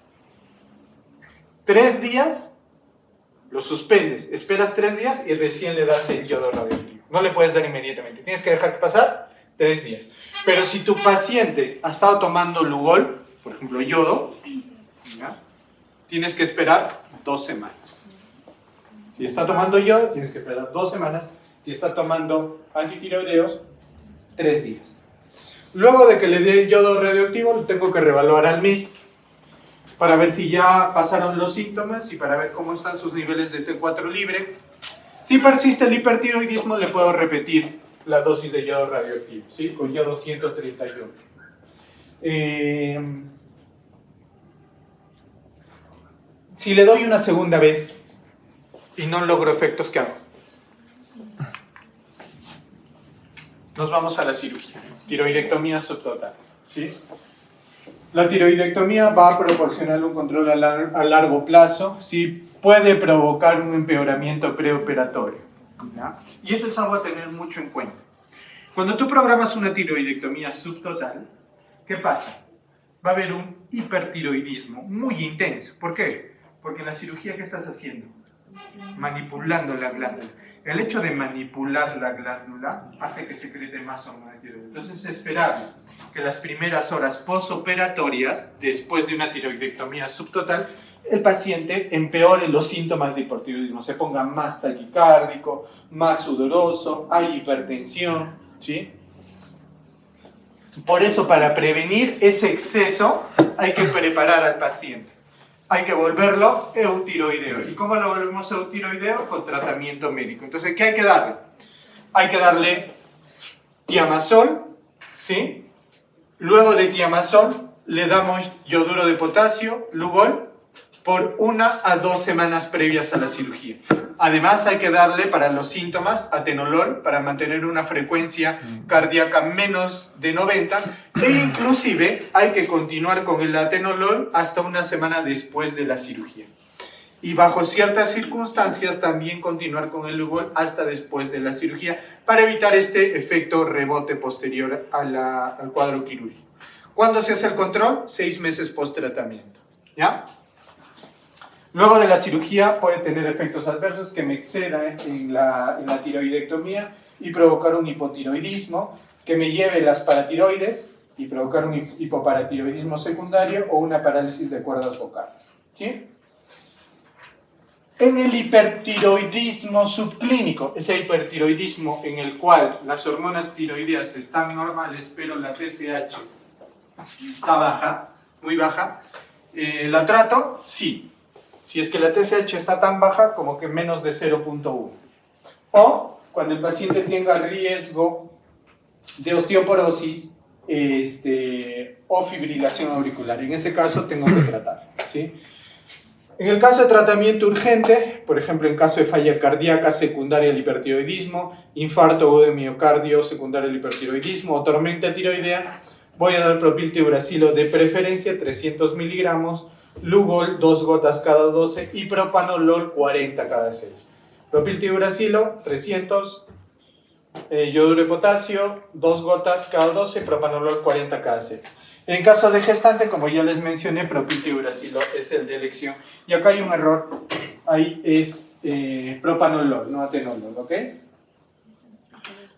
3 días, lo suspendes, esperas 3 días y recién le das el yodo radioactivo. No le puedes dar inmediatamente, tienes que dejar pasar 3 días. Pero si tu paciente ha estado tomando Lugol, por ejemplo yodo, ¿ya? Tienes que esperar 2 semanas. Si está tomando yodo, tienes que esperar 2 semanas. Si está tomando antitiroideos, 3 días. Luego de que le dé el yodo radioactivo, lo tengo que reevaluar al mes para ver si ya pasaron los síntomas y para ver cómo están sus niveles de T4 libre. Si persiste el hipertiroidismo, le puedo repetir la dosis de yodo radioactivo, ¿sí? Con yodo 131. Si le doy una segunda vez y no logro efectos, ¿qué hago? Nos vamos a la cirugía. Tiroidectomía subtotal, ¿sí? La tiroidectomía va a proporcionar un control a largo plazo, ¿sí? Puede provocar un empeoramiento preoperatorio, ¿ya? Y eso es algo a tener mucho en cuenta. Cuando tú programas una tiroidectomía subtotal, ¿qué pasa? Va a haber un hipertiroidismo muy intenso. ¿Por qué? Porque la cirugía que estás haciendo, manipulando la glándula, el hecho de manipular la glándula hace que secrete más hormona tiroides. Entonces es esperable que las primeras horas postoperatorias, después de una tiroidectomía subtotal, el paciente empeore los síntomas de hipotiroidismo, se ponga más taquicárdico, más sudoroso, hay hipertensión, ¿sí? Por eso, para prevenir ese exceso, hay que preparar al paciente. Hay que volverlo eutiroideo. ¿Y cómo lo volvemos eutiroideo? Con tratamiento médico. Entonces, ¿qué hay que darle? Hay que darle tiamazol, ¿sí? Luego de tiamazol, le damos yoduro de potasio, Lugol, por 1 a 2 semanas previas a la cirugía. Además, hay que darle para los síntomas atenolol para mantener una frecuencia cardíaca menos de 90 e inclusive hay que continuar con el atenolol hasta 1 semana después de la cirugía. Y bajo ciertas circunstancias también continuar con el Lugol hasta después de la cirugía para evitar este efecto rebote posterior al cuadro quirúrgico. ¿Cuándo se hace el control? 6 meses post tratamiento, ¿ya? Luego de la cirugía puede tener efectos adversos que me excedan en la tiroidectomía y provocar un hipotiroidismo, que me lleve las paratiroides y provocar un hipoparatiroidismo secundario o una parálisis de cuerdas vocales, ¿sí? En el hipertiroidismo subclínico, ese hipertiroidismo en el cual las hormonas tiroideas están normales, pero la TSH está baja, muy baja, ¿la trato? Sí. Si es que la TSH está tan baja como que menos de 0.1. O cuando el paciente tenga riesgo de osteoporosis o fibrilación auricular. En ese caso tengo que tratar, ¿sí? En el caso de tratamiento urgente, por ejemplo en caso de falla cardíaca secundaria al hipertiroidismo, infarto agudo de miocardio secundario al hipertiroidismo o tormenta tiroidea, voy a dar propiltiuracilo de preferencia 300 miligramos, Lugol 2 gotas cada 12 y propanolol 40 cada 6. Propiltiuracilo 300, yoduro de potasio 2 gotas cada 12, propanolol 40 cada 6. En caso de gestante, como ya les mencioné, propiltiuracilo es el de elección. Y acá hay un error, ahí es propanolol, no atenolol, ¿ok?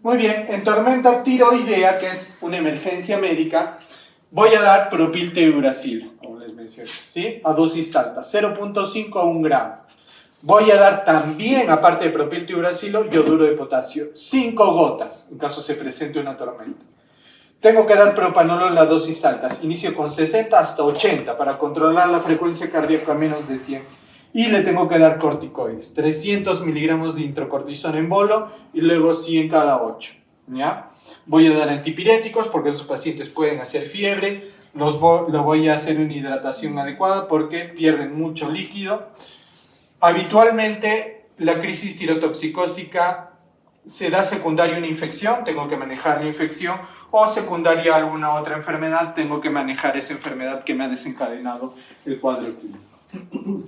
Muy bien, en tormenta tiroidea, que es una emergencia médica, voy a dar propiltiuracilo, como les mencioné, ¿sí? A dosis altas, 0.5 a 1 gramo. Voy a dar también, aparte de propiltiuracilo, yoduro de potasio, 5 gotas, en caso se presente una tormenta. Tengo que dar propanolol a dosis altas, inicio con 60 hasta 80 para controlar la frecuencia cardíaca a menos de 100. Y le tengo que dar corticoides, 300 miligramos de introcortisona en bolo y luego 100 cada 8, ¿ya? Voy a dar antipiréticos porque esos pacientes pueden hacer fiebre, lo voy a hacer una hidratación adecuada porque pierden mucho líquido. Habitualmente la crisis tirotoxicósica se da secundaria una infección, tengo que manejar la infección, o secundaria alguna otra enfermedad, tengo que manejar esa enfermedad que me ha desencadenado el cuadro clínico.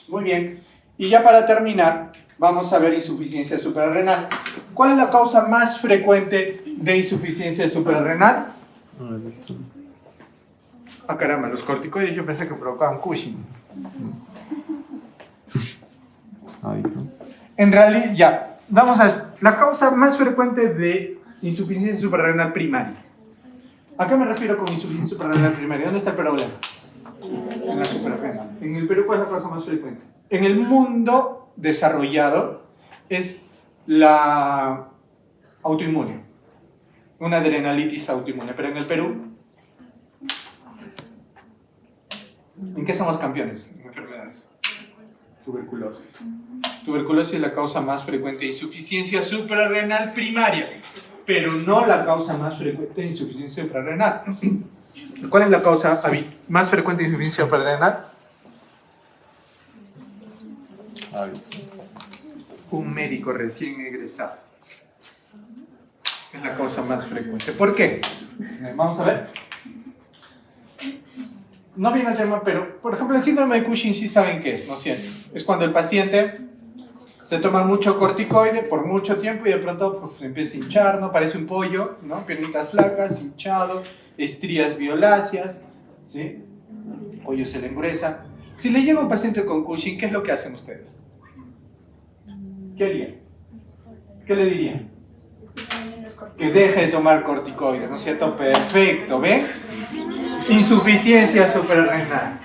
Muy bien, y ya para terminar, vamos a ver insuficiencia suprarrenal. ¿Cuál es la causa más frecuente de insuficiencia suprarrenal? Addison. Ah, caramba, los corticoides yo pensé que provocaban Cushing. Addison. En realidad, ya, vamos a ver, la causa más frecuente de insuficiencia suprarrenal primaria. ¿A qué me refiero con insuficiencia suprarrenal primaria? ¿Dónde está el problema? En la suprarrenal. En el Perú, ¿cuál es la causa más frecuente? En el mundo desarrollado es la autoinmune, una adrenalitis autoinmune, pero en el Perú, ¿en qué somos campeones? En enfermedades. Tuberculosis. Tuberculosis es la causa más frecuente de insuficiencia suprarrenal primaria, pero no la causa más frecuente de insuficiencia suprarrenal. ¿Cuál es la causa más frecuente de insuficiencia suprarrenal? Addison. Un médico recién egresado. Es la causa más frecuente. ¿Por qué? Vamos a ver. No viene el tema, pero por ejemplo el síndrome de Cushing sí saben qué es, ¿no es cierto? Es cuando el paciente se toma mucho corticoide por mucho tiempo y de pronto pues, empieza a hinchar, ¿no? Parece un pollo, ¿no? Piernitas flacas, hinchado, estrías violáceas, ¿sí? El cuello se le engresa. Si le llega un paciente con Cushing, ¿qué es lo que hacen ustedes? ¿Qué harían? ¿Qué le dirían? Que deje de tomar corticoides, ¿no es cierto? Perfecto, ¿ven? Insuficiencia suprarrenal,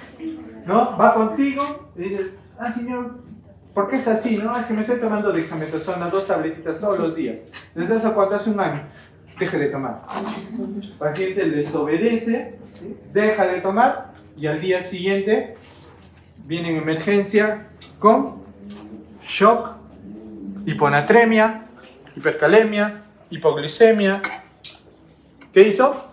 ¿no? Va contigo y dices, señor, ¿por qué está así? No, es que me estoy tomando dexametasona, 2 tabletitas todos los días. ¿Desde hace cuánto? Hace un año. Deje de tomar. El paciente desobedece, ¿sí? Deja de tomar y al día siguiente viene en emergencia con shock, hiponatremia, hipercalemia, hipoglicemia. ¿Qué hizo?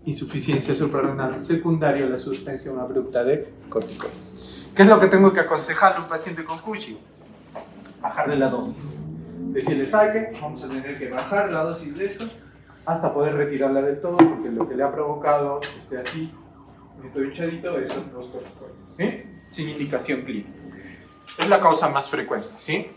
Insuficiencia suprarrenal secundaria a la suspensión abrupta de corticoides. ¿Qué es lo que tengo que aconsejarle a un paciente con Cushing? Bajarle la dosis. Decirle, ¿sabe qué? Vamos a tener que bajar la dosis de esto hasta poder retirarla del todo, porque lo que le ha provocado así, esto hinchadito, es los corticoides, ¿sí? Sin indicación clínica. Es la causa más frecuente, ¿sí?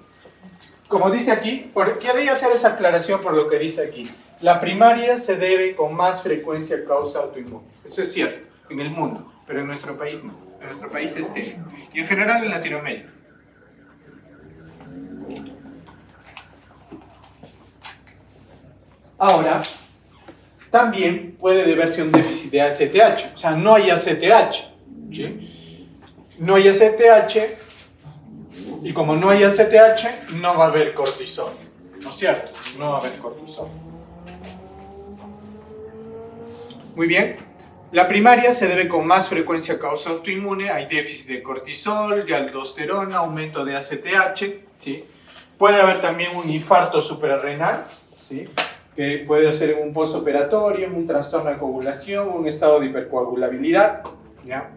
Como dice aquí, quería hacer esa aclaración por lo que dice aquí. La primaria se debe con más frecuencia a causa autoinmune. Eso es cierto, en el mundo, pero en nuestro país no. En nuestro país es TB. Y en general en Latinoamérica. Ahora, también puede deberse a un déficit de ACTH. O sea, no hay ACTH. ¿Sí? No hay ACTH. Y como no hay ACTH, no va a haber cortisol. ¿No es cierto? No va a haber cortisol. Muy bien. La primaria se debe con más frecuencia a causa autoinmune. Hay déficit de cortisol, de aldosterona, aumento de ACTH. ¿Sí? Puede haber también un infarto suprarrenal, ¿sí? Que puede ser en un postoperatorio, en un trastorno de coagulación, un estado de hipercoagulabilidad. ¿Ya?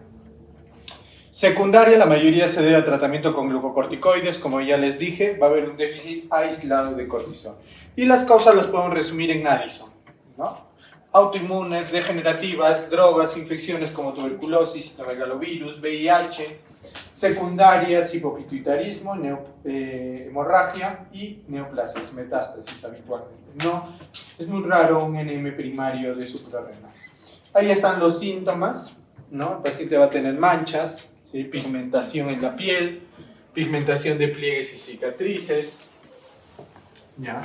Secundaria, la mayoría se debe a tratamiento con glucocorticoides, como ya les dije, va a haber un déficit aislado de cortisol. Y las causas las podemos resumir en Addison, ¿no? Autoinmunes, degenerativas, drogas, infecciones como tuberculosis, citomegalovirus, VIH, secundarias, hipopituitarismo, hemorragia y neoplasias, metástasis habitualmente. No, es muy raro un NM primario de suprarrenal. Ahí están los síntomas, ¿no? El paciente va a tener manchas, ¿sí? Pigmentación en la piel, pigmentación de pliegues y cicatrices, ¿ya?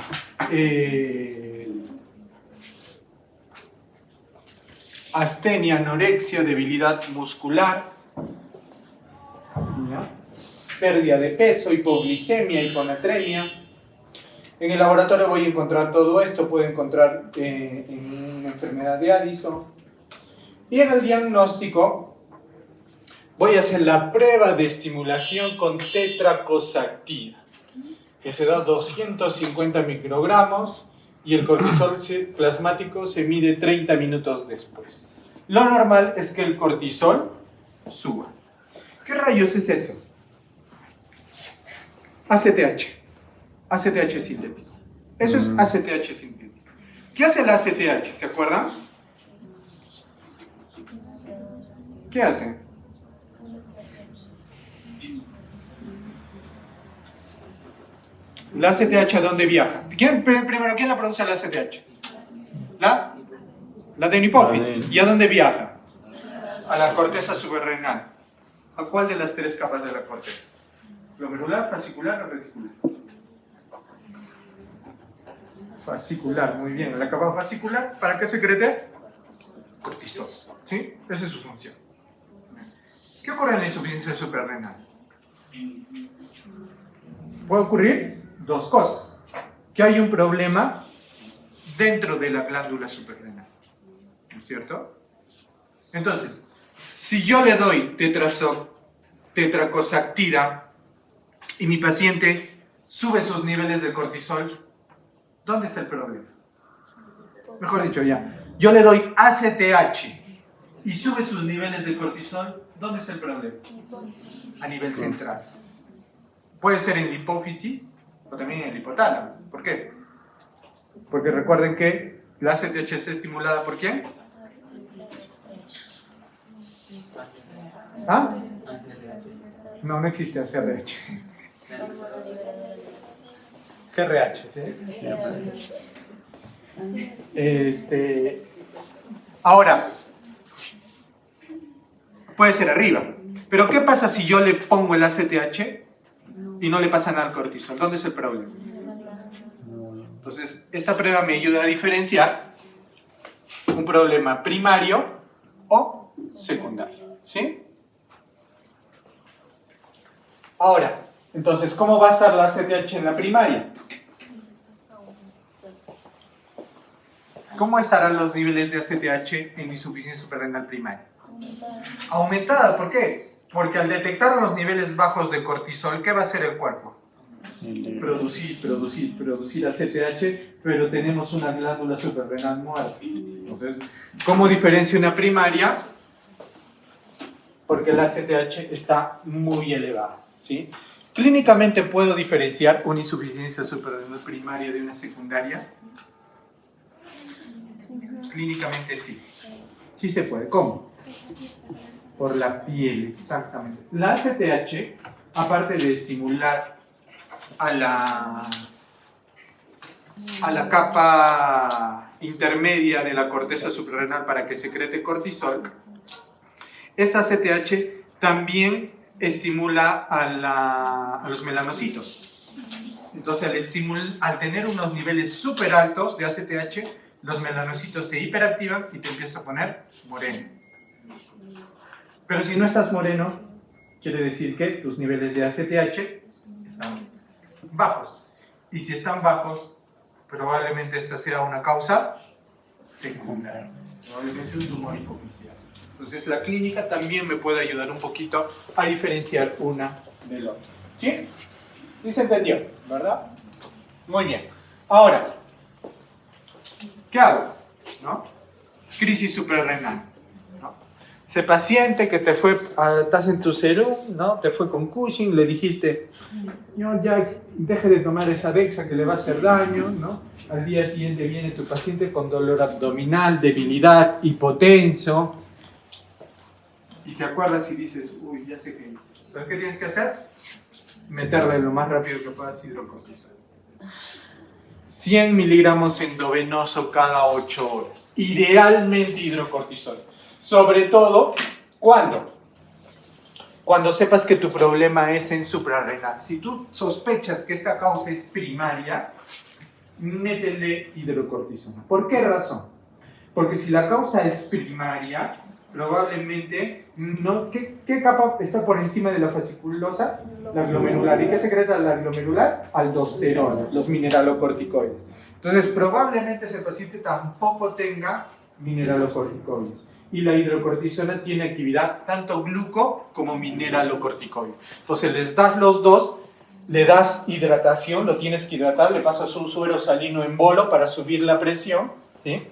Astenia, anorexia, debilidad muscular, ¿ya? Pérdida de peso, hipoglicemia, hiponatremia. En el laboratorio voy a encontrar todo esto, puedo encontrar en una enfermedad de Addison. Y en el diagnóstico voy a hacer la prueba de estimulación con tetracoxactina, que se da 250 microgramos y el cortisol plasmático se mide 30 minutos después. Lo normal es que el cortisol suba. ¿Qué rayos es eso? ACTH. ACTH síntesis. Eso es ACTH sintético. ¿Qué hace el ACTH? ¿Se acuerdan? ¿Qué hace? ¿La ACTH a dónde viaja? Primero, ¿quién la produce la ACTH? La adenopófisis. ¿Y a dónde viaja? A la corteza suprarrenal. ¿A cuál de las tres capas de la corteza? ¿Glomerular, fascicular o reticular? Fascicular, muy bien. La capa fascicular, ¿para qué secrete? Cortisol. ¿Sí? Esa es su función. ¿Qué ocurre en la insuficiencia suprarrenal? Puede ocurrir dos cosas. Que hay un problema dentro de la glándula suprarrenal. ¿No es cierto? Entonces, si yo le doy tetracosactira y mi paciente sube sus niveles de cortisol, ¿dónde está el problema? Mejor dicho, ya. Yo le doy ACTH y sube sus niveles de cortisol, ¿dónde está el problema? A nivel central. Puede ser en la hipófisis o también en el hipotálamo. ¿Por qué? Porque recuerden que la ACTH está estimulada ¿por quién? ¿Ah? No, no existe ACRH. GRH, ¿sí? Ahora, puede ser arriba. Pero ¿qué pasa si yo le pongo el ACTH y no le pasa nada al cortisol? ¿Dónde es el problema? Entonces, esta prueba me ayuda a diferenciar un problema primario o secundario. ¿Sí? Ahora, entonces, ¿cómo va a estar la ACTH en la primaria? ¿Cómo estarán los niveles de ACTH en insuficiencia suprarrenal primaria? Aumentada, ¿por qué? Porque al detectar los niveles bajos de cortisol, ¿qué va a hacer el cuerpo? Producir ACTH, pero tenemos una glándula suprarrenal muerta. Entonces, ¿cómo diferencia una primaria? Porque la ACTH está muy elevada, ¿sí? ¿Clínicamente puedo diferenciar una insuficiencia suprarrenal primaria de una secundaria? Clínicamente sí. Sí se puede. ¿Cómo? Por la piel, exactamente. La ACTH, aparte de estimular a la capa intermedia de la corteza suprarrenal para que secrete cortisol, esta ACTH también estimula a los melanocitos. Entonces, al tener unos niveles súper altos de ACTH, los melanocitos se hiperactivan y te empiezas a poner moreno. Pero si no estás moreno, quiere decir que tus niveles de ACTH están bajos. Y si están bajos, probablemente esta sea una causa secundaria. Probablemente un tumor hipoficial. Entonces la clínica también me puede ayudar un poquito a diferenciar una del otro. ¿Sí? ¿Sí se entendió? ¿Verdad? Muy bien. Ahora, ¿qué hago? ¿No? Crisis suprarrenal. ¿No? Ese paciente que te fue, estás en tu serum, ¿no? Te fue con Cushing, le dijiste, no, ya deje de tomar esa Dexa que le va a hacer daño, ¿no? Al día siguiente viene tu paciente con dolor abdominal, debilidad, hipotenso, y te acuerdas y dices, uy, ya sé qué hice. ¿Pero qué tienes que hacer? Meterle lo más rápido que puedas hidrocortisol. 100 miligramos endovenoso cada 8 horas. Idealmente hidrocortisol. Sobre todo, ¿cuándo? Cuando sepas que tu problema es en suprarrenal. Si tú sospechas que esta causa es primaria, métele hidrocortisona. ¿Por qué razón? Porque si la causa es primaria, probablemente no. ¿Qué capa está por encima de la fasciculosa? La glomerular. ¿Y qué secreta la glomerular? Aldosterona, los mineralocorticoides. Entonces, probablemente ese paciente tampoco tenga mineralocorticoides. Y la hidrocortisona tiene actividad tanto gluco como mineralocorticoide. Entonces, les das los dos, le das hidratación, lo tienes que hidratar, le pasas un suero salino en bolo para subir la presión, ¿sí?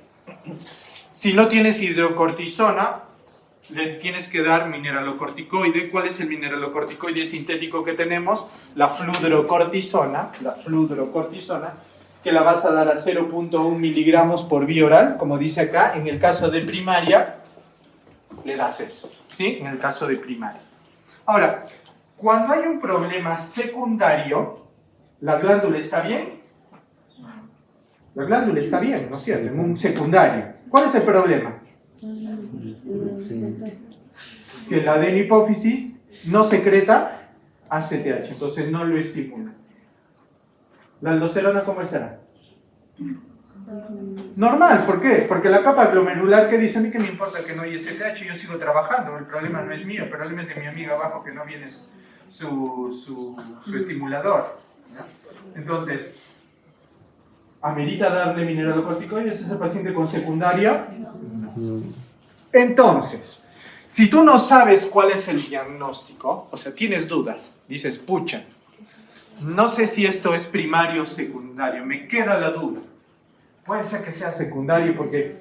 Si no tienes hidrocortisona, le tienes que dar mineralocorticoide. ¿Cuál es el mineralocorticoide sintético que tenemos? La fludrocortisona. que la vas a dar a 0.1 miligramos por vía oral, como dice acá. En el caso de primaria, le das eso, ¿sí? En el caso de primaria. Ahora, cuando hay un problema secundario, ¿la glándula está bien? La glándula está bien, ¿no es cierto? En un secundario. ¿Cuál es el problema? Que la adenohipófisis no secreta ACTH, entonces no lo estimula. ¿La aldosterona cómo estará? Normal, ¿por qué? Porque la capa glomerular que dice, a mí que me importa que no haya ACTH, yo sigo trabajando, el problema no es mío, el problema es de mi amiga abajo que no viene su estimulador, ¿no? Entonces, ¿amerita darle mineralocorticoides a ese paciente con secundaria? No. Entonces, si tú no sabes cuál es el diagnóstico, o sea, tienes dudas, dices, pucha, no sé si esto es primario o secundario, me queda la duda. Puede ser que sea secundario porque,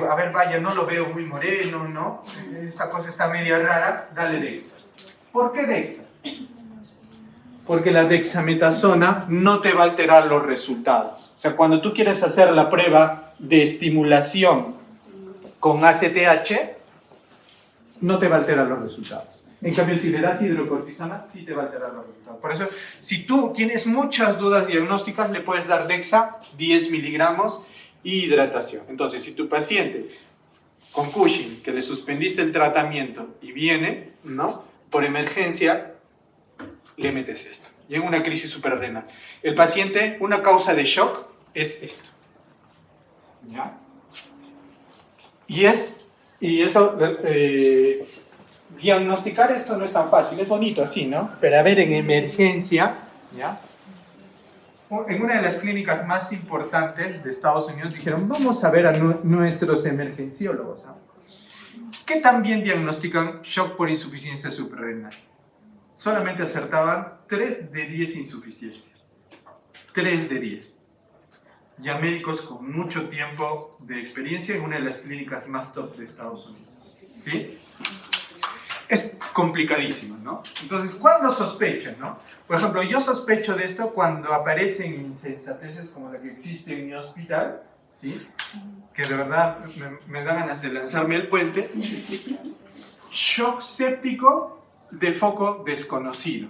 a ver, vaya, no lo veo muy moreno, ¿no? Esta cosa está media rara, dale Dexa. ¿Por qué Dexa? Porque la dexametasona no te va a alterar los resultados. O sea, cuando tú quieres hacer la prueba de estimulación con ACTH, no te va a alterar los resultados. En cambio, si le das hidrocortisona, sí te va a alterar los resultados. Por eso, si tú tienes muchas dudas diagnósticas, le puedes dar Dexa, 10 miligramos, y hidratación. Entonces, si tu paciente con Cushing, que le suspendiste el tratamiento y viene, ¿no?, por emergencia, le metes esto. Y en una crisis suprarrenal. El paciente, una causa de shock es esto. ¿Ya? Y eso, diagnosticar esto no es tan fácil, es bonito así, ¿no? Pero a ver, en emergencia, ¿ya? En una de las clínicas más importantes de Estados Unidos dijeron, vamos a ver a nuestros emergenciólogos, ¿no? ¿Qué tan bien diagnostican shock por insuficiencia suprarrenal? Solamente acertaban 3 de 10 insuficiencias. 3 de 10. Ya médicos con mucho tiempo de experiencia en una de las clínicas más top de Estados Unidos. ¿Sí? Es complicadísimo, ¿no? Entonces, ¿cuándo sospechan, no? Por ejemplo, yo sospecho de esto cuando aparecen insensateces como la que existe en mi hospital, ¿sí? Que de verdad me da ganas de lanzarme al puente. Shock séptico de foco desconocido.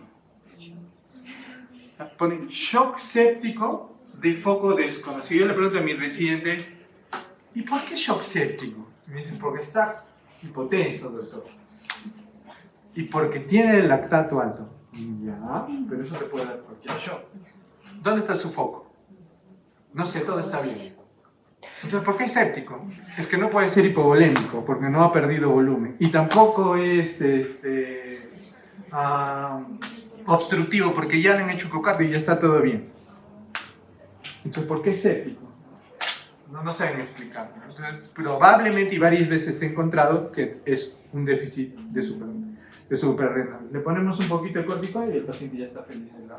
Ponen shock séptico de foco desconocido. Yo le pregunto a mi residente, ¿y por qué shock séptico? Me dicen, porque está hipotenso, doctor. Y porque tiene el lactato alto. Ya, pero eso le puede dar cualquier shock. ¿Dónde está su foco? No sé, todo está bien. Entonces, ¿por qué es séptico? Es que no puede ser hipovolémico, porque no ha perdido volumen. Y tampoco es obstructivo, porque ya le han hecho ecocardio y ya está todo bien. Entonces, ¿por qué es séptico? No saben explicarlo. Entonces, probablemente y varias veces he encontrado que es un déficit de suprarrenal. Le ponemos un poquito de corticoide y el paciente ya está feliz en la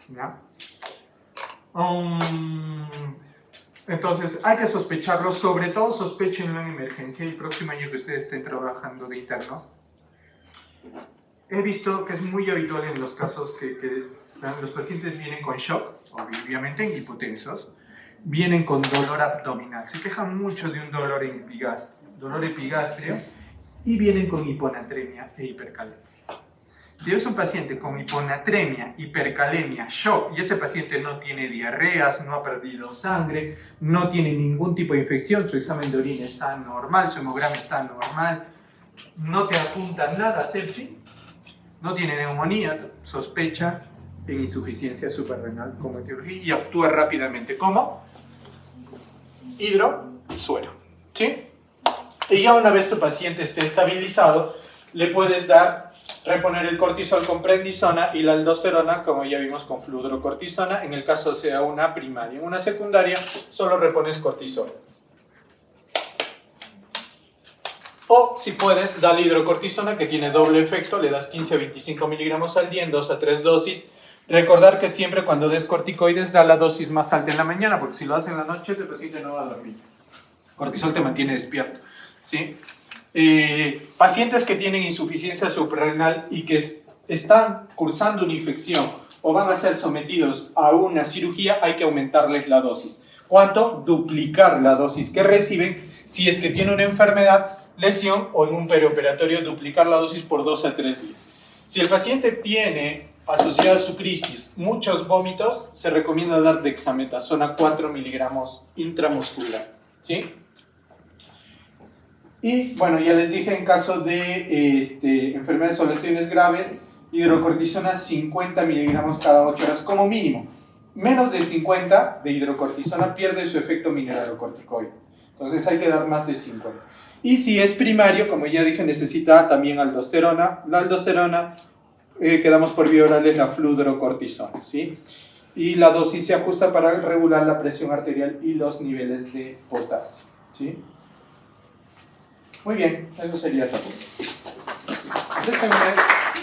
vida. Entonces, hay que sospecharlo, sobre todo sospechenlo en emergencia y el próximo año que ustedes estén trabajando de interno. He visto que es muy habitual en los casos que los pacientes vienen con shock, obviamente en hipotensos, vienen con dolor abdominal, se quejan mucho de un dolor epigastrio y vienen con hiponatremia e hipercalemia. Si es un paciente con hiponatremia, hipercalemia, shock, y ese paciente no tiene diarreas, no ha perdido sangre, no tiene ningún tipo de infección, su examen de orina está normal, su hemograma está normal, no te apunta nada a sepsis, no tiene neumonía, sospecha en insuficiencia suprarrenal como etiología y actúa rápidamente. ¿Cómo? Suero. ¿Sí? Y ya una vez tu paciente esté estabilizado, le puedes reponer el cortisol con prednisona y la aldosterona, como ya vimos, con fludrocortisona, en el caso sea una primaria. En una secundaria, solo repones cortisol. O, si puedes, dale hidrocortisona, que tiene doble efecto, le das 15 a 25 miligramos al día en 2 a 3 dosis. Recordar que siempre cuando des corticoides, da la dosis más alta en la mañana, porque si lo haces en la noche, ese paciente no va a dormir. Cortisol te mantiene despierto, ¿sí? Pacientes que tienen insuficiencia suprarrenal y que están cursando una infección o van a ser sometidos a una cirugía, hay que aumentarles la dosis. ¿Cuánto? Duplicar la dosis que reciben. Si es que tiene una enfermedad, lesión o en un perioperatorio, duplicar la dosis por 2 a 3 días. Si el paciente tiene asociado a su crisis muchos vómitos, se recomienda dar dexametasona 4 miligramos intramuscular. ¿Sí? Y bueno, ya les dije, en caso de enfermedades o lesiones graves, hidrocortisona 50 miligramos cada 8 horas como mínimo. Menos de 50 de hidrocortisona pierde su efecto mineralocorticoide. Entonces hay que dar más de 50. Y si es primario, como ya dije, necesita también aldosterona. La aldosterona, quedamos por vía oral, es la fludrocortisona, ¿sí? Y la dosis se ajusta para regular la presión arterial y los niveles de potasio, ¿sí? Muy bien, eso sería todo.